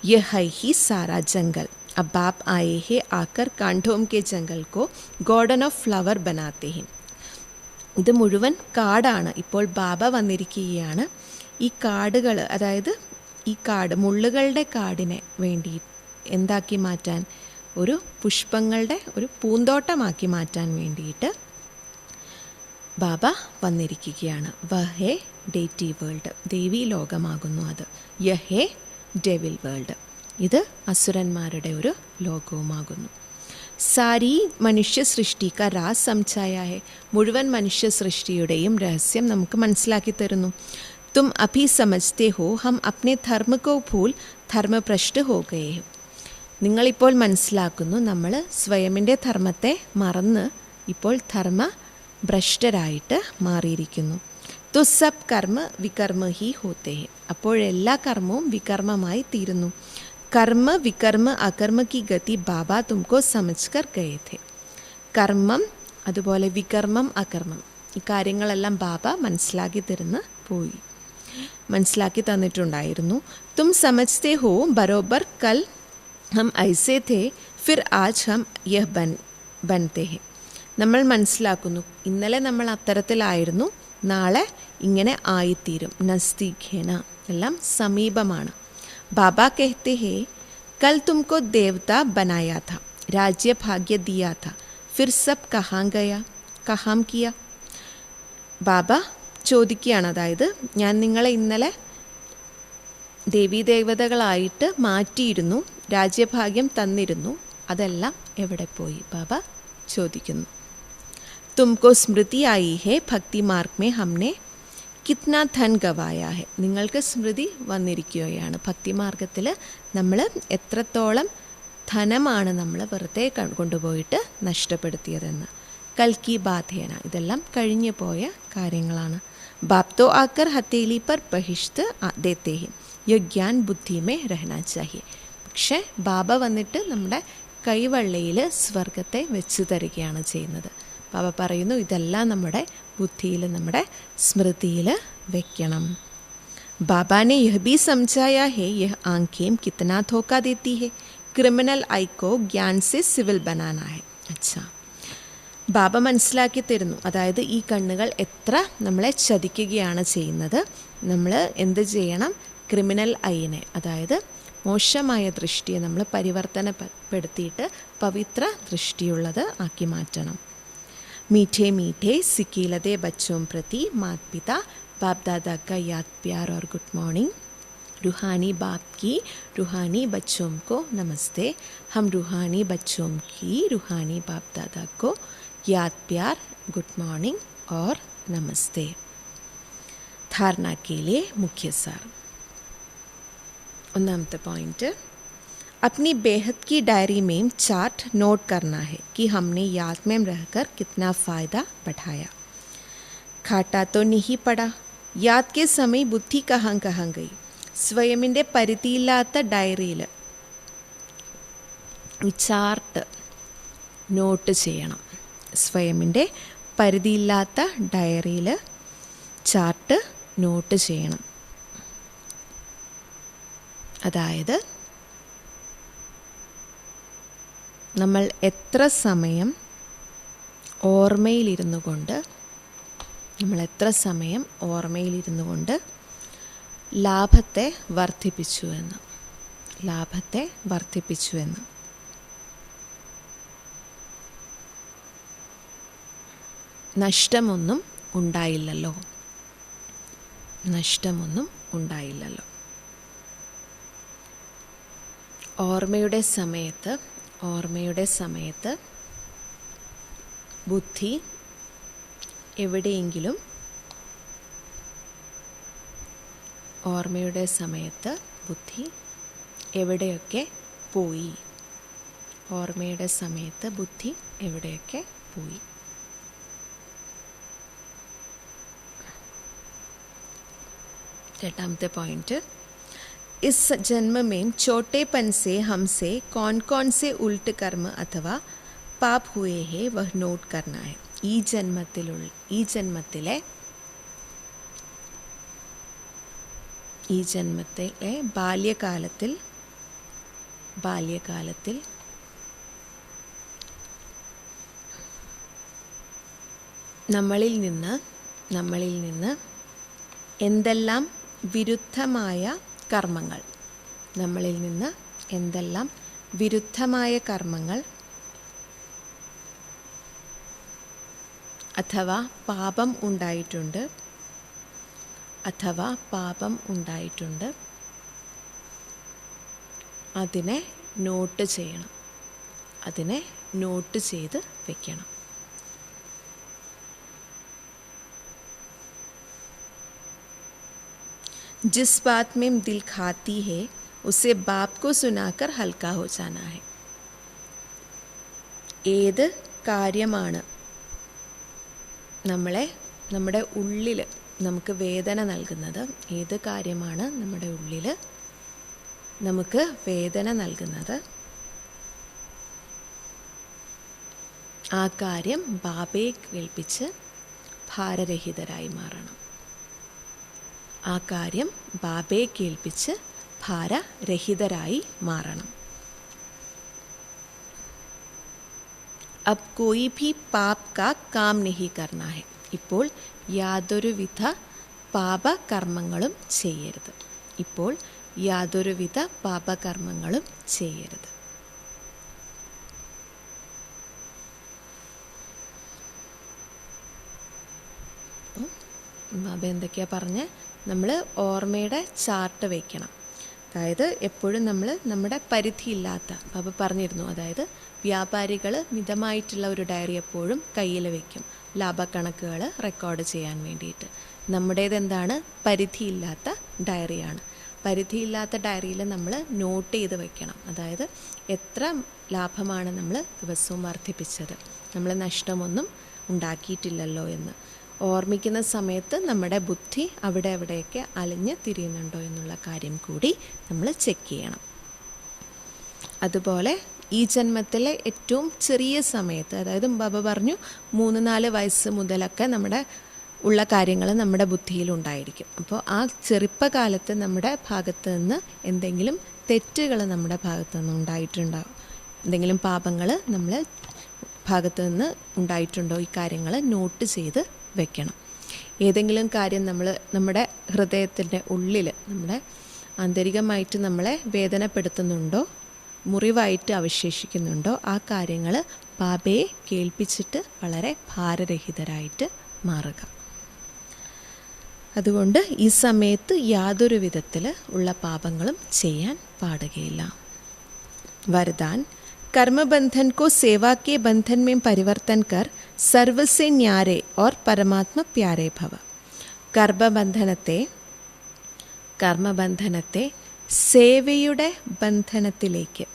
യഹ് ഹൈ ഹി സാരാ ജംഗൽ, अब बाप आए हैं आकर कांडोम के जंगल को गार्डन ഓഫ് ഫ്ലവർ बनाते हैं. ഇത് മുഴുവൻ കാടാണ്. ഇപ്പോൾ ബാബ വന്നിരിക്കുകയാണ് ഈ കാടുകൾ, അതായത് ഈ കാട്, മുള്ളുകളുടെ കാടിനെ വേണ്ടി എന്താക്കി മാറ്റാൻ, ഒരു പുഷ്പങ്ങളുടെ ഒരു പൂന്തോട്ടമാക്കി മാറ്റാൻ വേണ്ടിയിട്ട് ബാബ വന്നിരിക്കുകയാണ്. വഹേ ഡേറ്റി വേൾഡ്, ദേവി ലോകമാകുന്നു അത്. യഹേ ഡെവിൽ വേൾഡ്, ഇത് അസുരന്മാരുടെ ഒരു ലോകവുമാകുന്നു. സാരി മനുഷ്യ സൃഷ്ടിക്ക രാസ് സംഛായ ഹെ, മുഴുവൻ മനുഷ്യ സൃഷ്ടിയുടെയും രഹസ്യം നമുക്ക് മനസ്സിലാക്കി തരുന്നു. തും അഭി സമജ്തേ ഹോ ഹം അപ്നെ ധർമ്മ കോ ഭൂൽ ധർമ്മഭ്രഷ്ട് ഹോ ഗയേ ഹോ, നിങ്ങളിപ്പോൾ മനസ്സിലാക്കുന്നു നമ്മൾ സ്വയമിൻ്റെ ധർമ്മത്തെ മറന്ന് ഇപ്പോൾ ധർമ്മഭ്രഷ്ടരായിട്ട് മാറിയിരിക്കുന്നു. तो सब कर्म विकर्म ही होते हैं, അപ്പോഴെല്ലാ കർമ്മവും വികർമ്മമായി തീരുന്നു. കർമ്മ വികർമ്മ അകർമ്മ की गति बाबा तुमको समझकर गए थे. കർമ്മം അതുപോലെ വികർമ്മം അകർമ്മം ഈ കാര്യങ്ങളെല്ലാം ബാബ മനസ്സിലാക്കി തന്നിട്ടുണ്ടായിരുന്നു. തും സമജ്തേ ഹോ ബരോബർ കൽ ഹം ഐസേ ഥേ ഫിർ ആജ് ഹം യഹ് ബൻതേ ഹെ, നമ്മൾ മനസ്സിലാക്കുന്നു ഇന്നലെ നമ്മൾ അത്തരത്തിലായിരുന്നു, നാളെ ഇങ്ങനെ ആയിത്തീരും. നസ്തീഖേന, എല്ലാം സമീപമാണ്. ബാബ कहते हैं कल तुमको देवता बनाया था, राज्य भाग्य दिया था, फिर सब कहाँ गया, कहाँ किया. ബാബ ചോദിക്കുകയാണ്, അതായത് ഞാൻ നിങ്ങളെ ഇന്നലെ ദേവീദേവതകളായിട്ട് മാറ്റിയിരുന്നു, രാജ്യഭാഗ്യം തന്നിരുന്നു, അതെല്ലാം എവിടെ പോയി, ബാബ ചോദിക്കുന്നു. തുംകോ സ്മൃതി ആയി ഹേ ഭക്തി മാർഗ് മേ ഹംനെ കിത്ന ധൻ ഗവായ ഹെ, നിങ്ങൾക്ക് സ്മൃതി വന്നിരിക്കുകയാണ് ഭക്തിമാർഗത്തിൽ നമ്മൾ എത്രത്തോളം ധനമാണ് നമ്മൾ വെറുതെ കൊണ്ടുപോയിട്ട് നഷ്ടപ്പെടുത്തിയതെന്ന്. കൽക്കി ബാധേന, ഇതെല്ലാം കഴിഞ്ഞു പോയ കാര്യങ്ങളാണ്. ബാപ്തോ ആക്കർ ഹത്തേലി പർ ബഹിഷ്ത് ദേത്തേ ഹെ, യോ ജ്ഞാൻ ബുദ്ധി മേ രഹനാ ചാഹിയെ. പക്ഷേ ബാബ വന്നിട്ട് നമ്മുടെ കൈവെള്ളയിൽ സ്വർഗത്തെ വെച്ച് തരികയാണ് ചെയ്യുന്നത്. ബാബ പറയുന്നു ഇതെല്ലാം നമ്മുടെ ബുദ്ധിയിൽ, നമ്മുടെ സ്മൃതിയിൽ വെക്കണം. ബാബാനെ യഹ് ബി സംജായ ഹേ യഹ് ആംഖേം കിतना धोखा देती है, ക്രിമിനൽ ഐക്കോ ജ്ഞാൻ സെ സിവിൽ ബനാന ഹെ. അച്ഛാ, ബാബ മനസ്സിലാക്കി തരുന്നു, അതായത് ഈ കണ്ണുകൾ എത്ര നമ്മളെ ചതിക്കുകയാണ് ചെയ്യുന്നത്. നമ്മൾ എന്ത് ചെയ്യണം, ക്രിമിനൽ ഐനെ, അതായത് മോശമായ ദൃഷ്ടിയെ നമ്മൾ പരിവർത്തനപ്പെടുത്തിയിട്ട് പവിത്ര ദൃഷ്ടിയുള്ളത് ആക്കി മാറ്റണം. मीठे मीठे सिकीलते बच्चों प्रति माता पिता बाप दादा का याद प्यार और गुड मॉर्निंग. रूहानी बाप की रूहानी बच्चों को नमस्ते. हम रूहानी बच्चों की रूहानी बाप दादा को याद प्यार गुड मॉर्निंग और नमस्ते. धारणा के लिए मुख्य सार. ഒന്നാമത്തെ പോയിന്റ്, अपनी बेहद की डायरी में चार्ट नोट करना है कि हमने याद में रहकर कितना फ़ायदा बढ़ाया. घाटा तो नहीं पड़ा, याद के समय बुद्धि कहाँ कहाँ गई. സ്വയമിൻ്റെ പരിധിയില്ലാത്ത ഡയറിയിൽ ഈ ചാർട്ട് നോട്ട് ചെയ്യണം. സ്വയമിൻ്റെ പരിധിയില്ലാത്ത ഡയറിയിൽ ചാർട്ട് നോട്ട് ചെയ്യണം. അതായത് നമ്മൾ എത്ര സമയം ഓർമ്മയിലിരുന്നു കൊണ്ട് ലാഭത്തെ വർദ്ധിപ്പിച്ചു എന്ന്. നഷ്ടമൊന്നും ഉണ്ടായില്ലല്ലോ. നഷ്ടമൊന്നും ഉണ്ടായില്ലല്ലോ. ഓർമ്മയുടെ സമയത്ത് ബുദ്ധി എവിടെയെങ്കിലും എവിടെയൊക്കെ പോയി. രണ്ടാമത്തെ പോയിന്റ്, इस जन्म में छोटेपन से हमसे कौन कौन से उल्ट कर्म अथवा पाप हुए हैं वह नोट करना है. ഈ ജന്മത്തിലെ ബാല്യകാലത്തിൽ നമ്മളിൽ നിന്ന് എന്തെല്ലാം വിരുദ്ധമായ കർമ്മങ്ങൾ അഥവാ പാപം ഉണ്ടായിട്ടുണ്ട് അതിനെ നോട്ട് ചെയ്ത് വെക്കണം. जिस बात में दिल खाती है उसे बाप को सुनाकर हल्का हो जाना है. ഏത് കാര്യമാണ് നമ്മുടെ ഉള്ളിൽ നമുക്ക് വേദന നൽകുന്നത്, ആ കാര്യം ബാബയെ കേൾപ്പിച്ച് ഭാരരഹിതരായി മാറണം. अब कोई भी पाप का काम नहीं करना है. ഇപ്പോൾ യാതൊരുവിധ പാപകർമ്മങ്ങളും ചെയ്യരുത്. ബാബ എന്തൊക്കെയാ പറഞ്ഞ്, നമ്മൾ ഓർമ്മയുടെ ചാർട്ട് വയ്ക്കണം. അതായത് എപ്പോഴും നമ്മൾ നമ്മുടെ പരിധിയില്ലാത്ത, ബാബ പറഞ്ഞിരുന്നു, അതായത് വ്യാപാരികൾ മിതമായിട്ടുള്ള ഒരു ഡയറി എപ്പോഴും കയ്യിൽ വയ്ക്കും, ലാഭക്കണക്കുകൾ റെക്കോർഡ് ചെയ്യാൻ വേണ്ടിയിട്ട്. നമ്മുടേതെന്താണ്? പരിധിയില്ലാത്ത ഡയറിയാണ്. പരിധിയില്ലാത്ത ഡയറിയിൽ നമ്മൾ നോട്ട് ചെയ്ത് വയ്ക്കണം. അതായത് എത്ര ലാഭമാണ് നമ്മൾ ദിവസവും വർദ്ധിപ്പിച്ചത്, നമ്മൾ നഷ്ടമൊന്നും ഉണ്ടാക്കിയിട്ടില്ലല്ലോ എന്ന് ഓർമ്മിക്കുന്ന സമയത്ത് നമ്മുടെ ബുദ്ധി അവിടെയൊക്കെ അലഞ്ഞ് തിരിയുന്നുണ്ടോ എന്നുള്ള കാര്യം കൂടി നമ്മൾ ചെക്ക് ചെയ്യണം. അതുപോലെ ഈ ജന്മത്തിലെ ഏറ്റവും ചെറിയ സമയത്ത്, അതായത് ബാബ പറഞ്ഞു 3-4 വയസ്സ് മുതലൊക്കെ നമ്മുടെ ഉള്ള കാര്യങ്ങൾ നമ്മുടെ ബുദ്ധിയിലുണ്ടായിരിക്കും. അപ്പോൾ ആ ചെറുപ്പകാലത്ത് നമ്മുടെ ഭാഗത്ത് നിന്ന് എന്തെങ്കിലും തെറ്റുകൾ നമ്മുടെ ഭാഗത്ത് നിന്ന് ഉണ്ടായിട്ടുണ്ടാവും, എന്തെങ്കിലും പാപങ്ങൾ നമ്മളെ ഭാഗത്ത് നിന്ന് ഉണ്ടായിട്ടുണ്ടോ, ഈ കാര്യങ്ങൾ നോട്ട് ചെയ്ത് വെക്കണം. ഏതെങ്കിലും കാര്യം നമ്മുടെ ഹൃദയത്തിൻ്റെ ഉള്ളിൽ നമ്മുടെ ആന്തരികമായിട്ട് നമ്മളെ വേദനപ്പെടുത്തുന്നുണ്ടോ, മുറിവായിട്ട് അവശേഷിക്കുന്നുണ്ടോ, ആ കാര്യങ്ങൾ ബാബയെ കേൾപ്പിച്ചിട്ട് വളരെ ഭാരരഹിതരായിട്ട് മാറുക. അതുകൊണ്ട് ഈ സമയത്ത് യാതൊരു വിധത്തിൽ ഉള്ള പാപങ്ങളും ചെയ്യാൻ പാടുകയില്ല. വരദാൻ, कर्म बंधन को सेवा के बंधन में परिवर्तन कर सर्व से न्यारे और परमात्मा प्यारे भव. കർമ്മബന്ധനത്തെ സേവയുടെ ബന്ധനത്തിലേക്ക്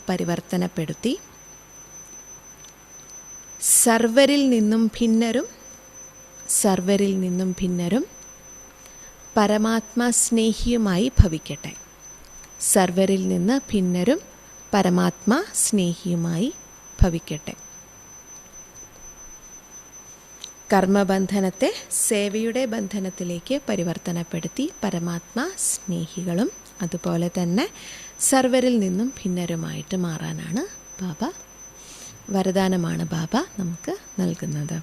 പരിവർത്തനപ്പെടുത്തി സർവരിൽ നിന്നും ഭിന്നരും പരമാത്മാ സ്നേഹിയുമായി ഭവിക്കട്ടെ. സർവരിൽ നിന്ന് ഭിന്നരും പരമാത്മാ സ്നേഹിയുമായി ഭവിക്കട്ടെ. കർമ്മബന്ധനത്തെ സേവയുടെ ബന്ധനത്തിലേക്ക് പരിവർത്തനപ്പെടുത്തി പരമാത്മാ സ്നേഹികളും അതുപോലെ തന്നെ സർവരിൽ നിന്നും ഭിന്നരുമായിട്ട് മാറാനാണ് ബാബ, വരദാനമാണ് ബാബ നമുക്ക് നൽകുന്നത്.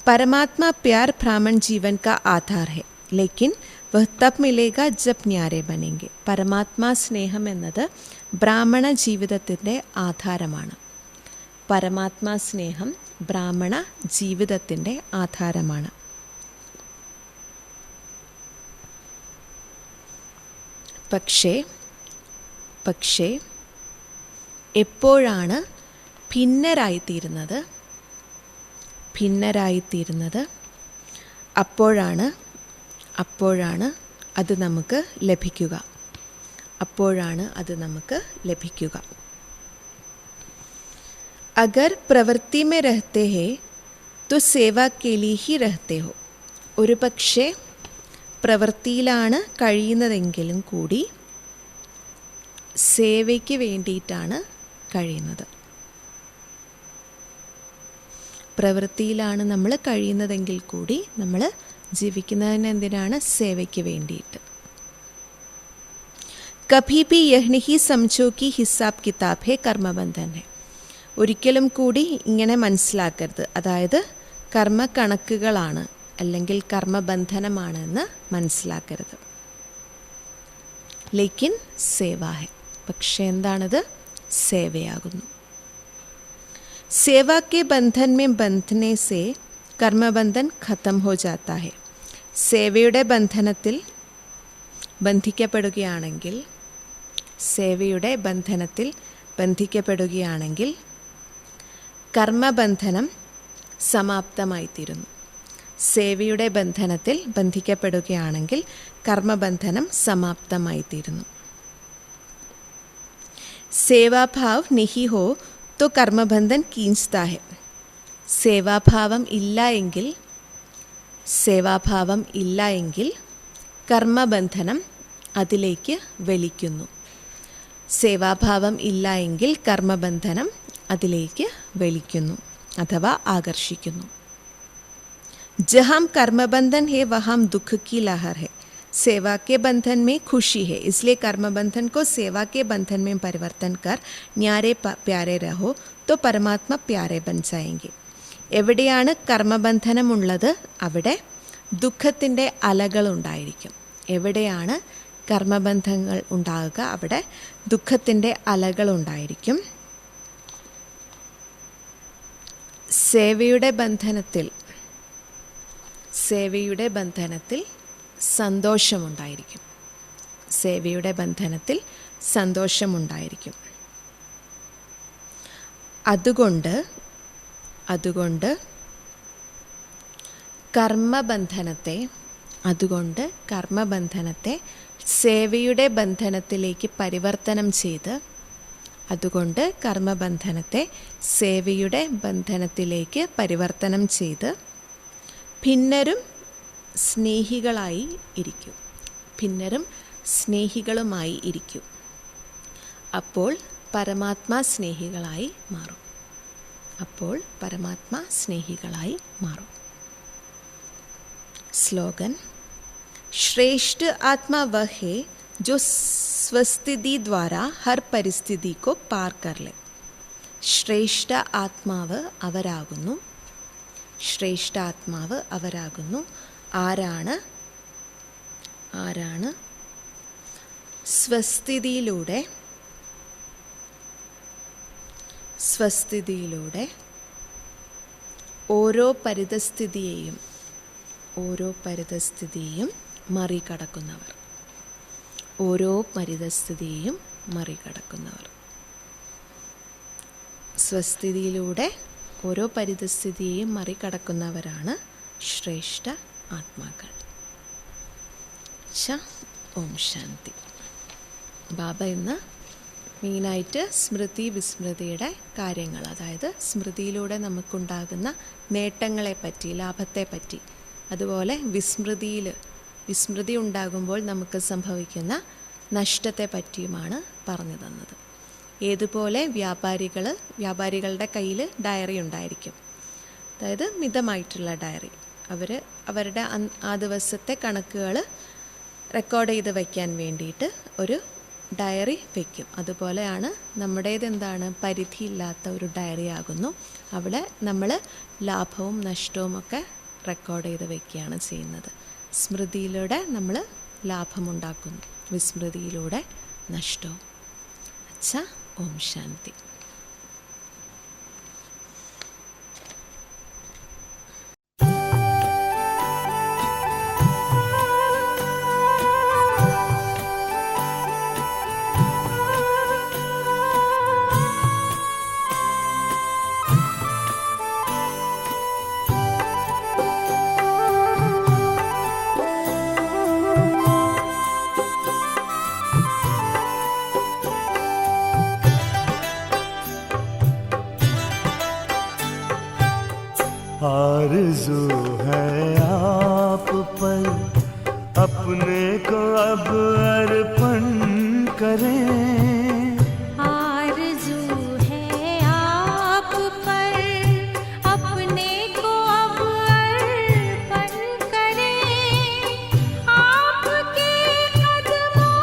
परमात्मा प्यार ब्राह्मण जीवन का आधार है, लेकिन वह तब मिलेगा जब न्यारे बनेंगे. പരമാത്മാ സ്നേഹം എന്നത് ബ്രാഹ്മണ ജീവിതത്തിൻ്റെ ആധാരമാണ്. പരമാത്മാ സ്നേഹം ബ്രാഹ്മണ ജീവിതത്തിൻ്റെ ആധാരമാണ്. പക്ഷേ എപ്പോഴാണ് ഭിന്നരായിത്തീരുന്നത്? അപ്പോഴാണ് അത് നമുക്ക് ലഭിക്കുക. अगर प्रवृत्ति में रहते हैं तो सेवा के लिए ही रहते हो. ഒരു പക്ഷേ പ്രവൃത്തിയിലാണ് കഴിയുന്നതെങ്കിലും കൂടി സേവയ്ക്ക് വേണ്ടിയിട്ടാണ് കഴിയുന്നത്. പ്രവൃത്തിയിലാണ് നമ്മൾ കഴിയുന്നതെങ്കിൽ കൂടി നമ്മൾ ജീവിക്കുന്നതിന് എന്തിനാണ്? സേവയ്ക്ക് വേണ്ടിയിട്ട്. കഭി ഭി യഹ് നഹി സമझो कि ഹിസാബ് കിതാബ് ഹെ കർമ്മബന്ധൻ ഹെ. ഒരിക്കലും കൂടി ഇങ്ങനെ മനസ്സിലാക്കരുത്, അതായത് കർമ്മ കണക്കുകളാണ് അല്ലെങ്കിൽ കർമ്മബന്ധനമാണ് എന്ന് മനസ്സിലാക്കരുത്. ലേക്കിൻ സേവാ ഹെ, പക്ഷേ എന്താണത്? സേവയാകുന്നു. सेवा के बंधन में बंधने से कर्मबंधन खत्म हो जाता है. സേവയുടെ ബന്ധനത്തിൽ ബന്ധിക്കപ്പെടുകയാണെങ്കിൽ കർമ്മബന്ധനം സമാപ്തമായിത്തീരുന്നു. സേവയുടെ ബന്ധനത്തിൽ ബന്ധിക്കപ്പെടുകയാണെങ്കിൽ കർമ്മബന്ധനം സമാപ്തമായിത്തീരുന്നു. സേവാഭാവ് നിഹി ഹോ तो कर्मबंधन खींचता है. സേവാഭാവം ഇല്ല എങ്കിൽ കർമ്മബന്ധനം അതിലേക്ക് വലിക്കുന്നു. അഥവാ ആകർഷിക്കുന്നു. जहाँ कर्मबंधन है वहाँ दुख की लहर है. सेवा के बंधन में खुशी है, इसलिए कर्म बंधन को सेवा के बंधन में परिवर्तन कर न्यारे प्यारे रहो तो परमात्मा प्यारे बन जाएंगे. എവിടെയാണ് കർമ്മബന്ധനമുള്ളത് അവിടെ ദുഃഖത്തിൻ്റെ അലകൾ ഉണ്ടായിരിക്കും. എവിടെയാണ് കർമ്മബന്ധങ്ങൾ ഉണ്ടാകുക അവിടെ ദുഃഖത്തിൻ്റെ അലകൾ ഉണ്ടായിരിക്കും. സേവയുടെ ബന്ധനത്തിൽ സന്തോഷമുണ്ടായിരിക്കും. അതുകൊണ്ട് കർമ്മബന്ധനത്തെ സേവയുടെ ബന്ധനത്തിലേക്ക് പരിവർത്തനം ചെയ്ത് ഭിന്നരും സ്നേഹികളുമായി ഇരിക്കും. അപ്പോൾ പരമാത്മാ സ്നേഹികളായി മാറും. സ്ലോഗൻ. श्रेष्ठ आत्मा वह है जो स्वस्थिति द्वारा हर परिस्थिति को पार कर ले. ശ്രേഷ്ഠ ആത്മാവ് അവരാകുന്നു. ആരാണ്? സ്വസ്ഥിതിയിലൂടെ ഓരോ പരിതസ്ഥിതിയെയും മറികടക്കുന്നവർ. സ്വസ്ഥിതിയിലൂടെ ഓരോ പരിതസ്ഥിതിയെയും മറികടക്കുന്നവരാണ് ശ്രേഷ്ഠ ആത്മാക്കൾ. ഓം ശാന്തി. ബാബ ഇന്ന് മെയിനായിട്ട് സ്മൃതി വിസ്മൃതിയുടെ കാര്യങ്ങൾ, അതായത് സ്മൃതിയിലൂടെ നമുക്കുണ്ടാകുന്ന നേട്ടങ്ങളെപ്പറ്റി, ലാഭത്തെപ്പറ്റി, അതുപോലെ വിസ്മൃതി ഉണ്ടാകുമ്പോൾ നമുക്ക് സംഭവിക്കുന്ന നഷ്ടത്തെ പറ്റിയുമാണ് പറഞ്ഞു തന്നത്. ഏതുപോലെ വ്യാപാരികളുടെ കയ്യിൽ ഡയറി ഉണ്ടായിരിക്കും, അതായത് മിതമായിട്ടുള്ള ഡയറി. അവരുടെ ആ ദിവസത്തെ കണക്കുകൾ റെക്കോർഡ് ചെയ്ത് വയ്ക്കാൻ വേണ്ടിയിട്ട് ഒരു ഡയറി വയ്ക്കും. അതുപോലെയാണ് നമ്മുടേതെന്താണ്, പരിധിയില്ലാത്ത ഒരു ഡയറി ആകുന്നു. അവിടെ നമ്മൾ ലാഭവും നഷ്ടവും ഒക്കെ റെക്കോർഡ് ചെയ്ത് വയ്ക്കുകയാണ് ചെയ്യുന്നത്. സ്മൃതിയിലൂടെ നമ്മൾ ലാഭമുണ്ടാക്കുന്നു, വിസ്മൃതിയിലൂടെ നഷ്ടവും. അച്ഛാ, ഓം ശാന്തി. आरज़ू है आप पर अपने को अब अर्पण करें, आरज़ू है आप पर अपने को अब अर्पण करें, आपके कदमों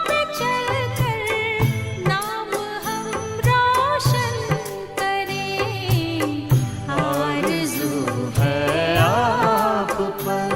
पे चलकर नाम हम रोशन करें, आरज़ू है आप पर।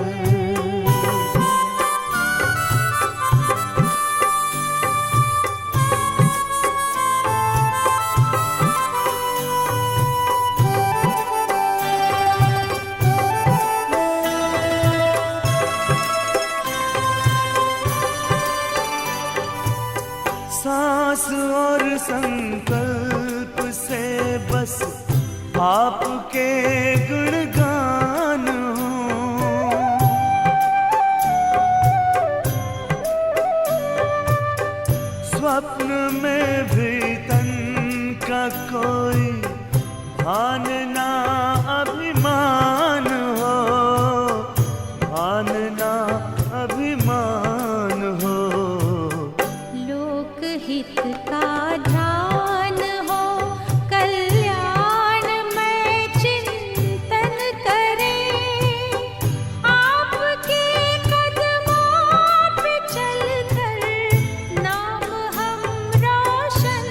सांस और संकल्प से बस आपके गुणगान हो, स्वप्न में भी तन का कोई भान ना अभिमान हो, भान ना अभिमान हो। लोकहित का ध्यान हो, कल्याणमय चिंतन करें, आपके कदमों पे चलकर नाम हम रोशन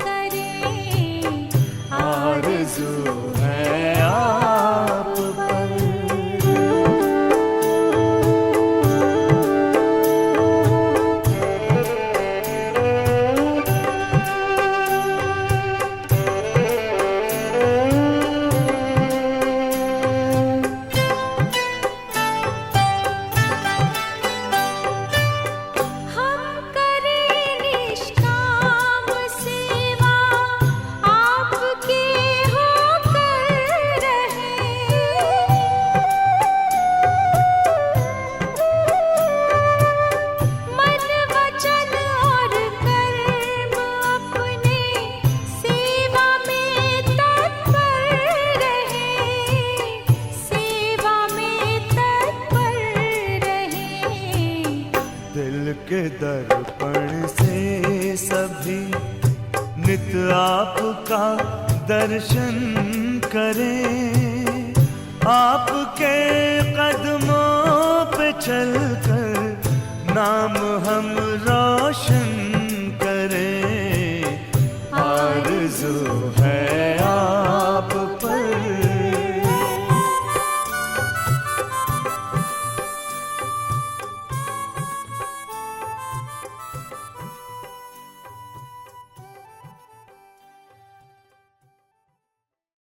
करें, आरज़ू है आप पर। हम करें निष्काम सेवा, आपके होकर रहें, मन वचन और कर्म अपने सेवा में तत्पर रहें, सेवा में तत्पर रहें, दिल के दर्पण से सभी नित आपका दर्शन करें, आपके कदमों पे चलकर नाम हम रोशन करें, आरज़ू है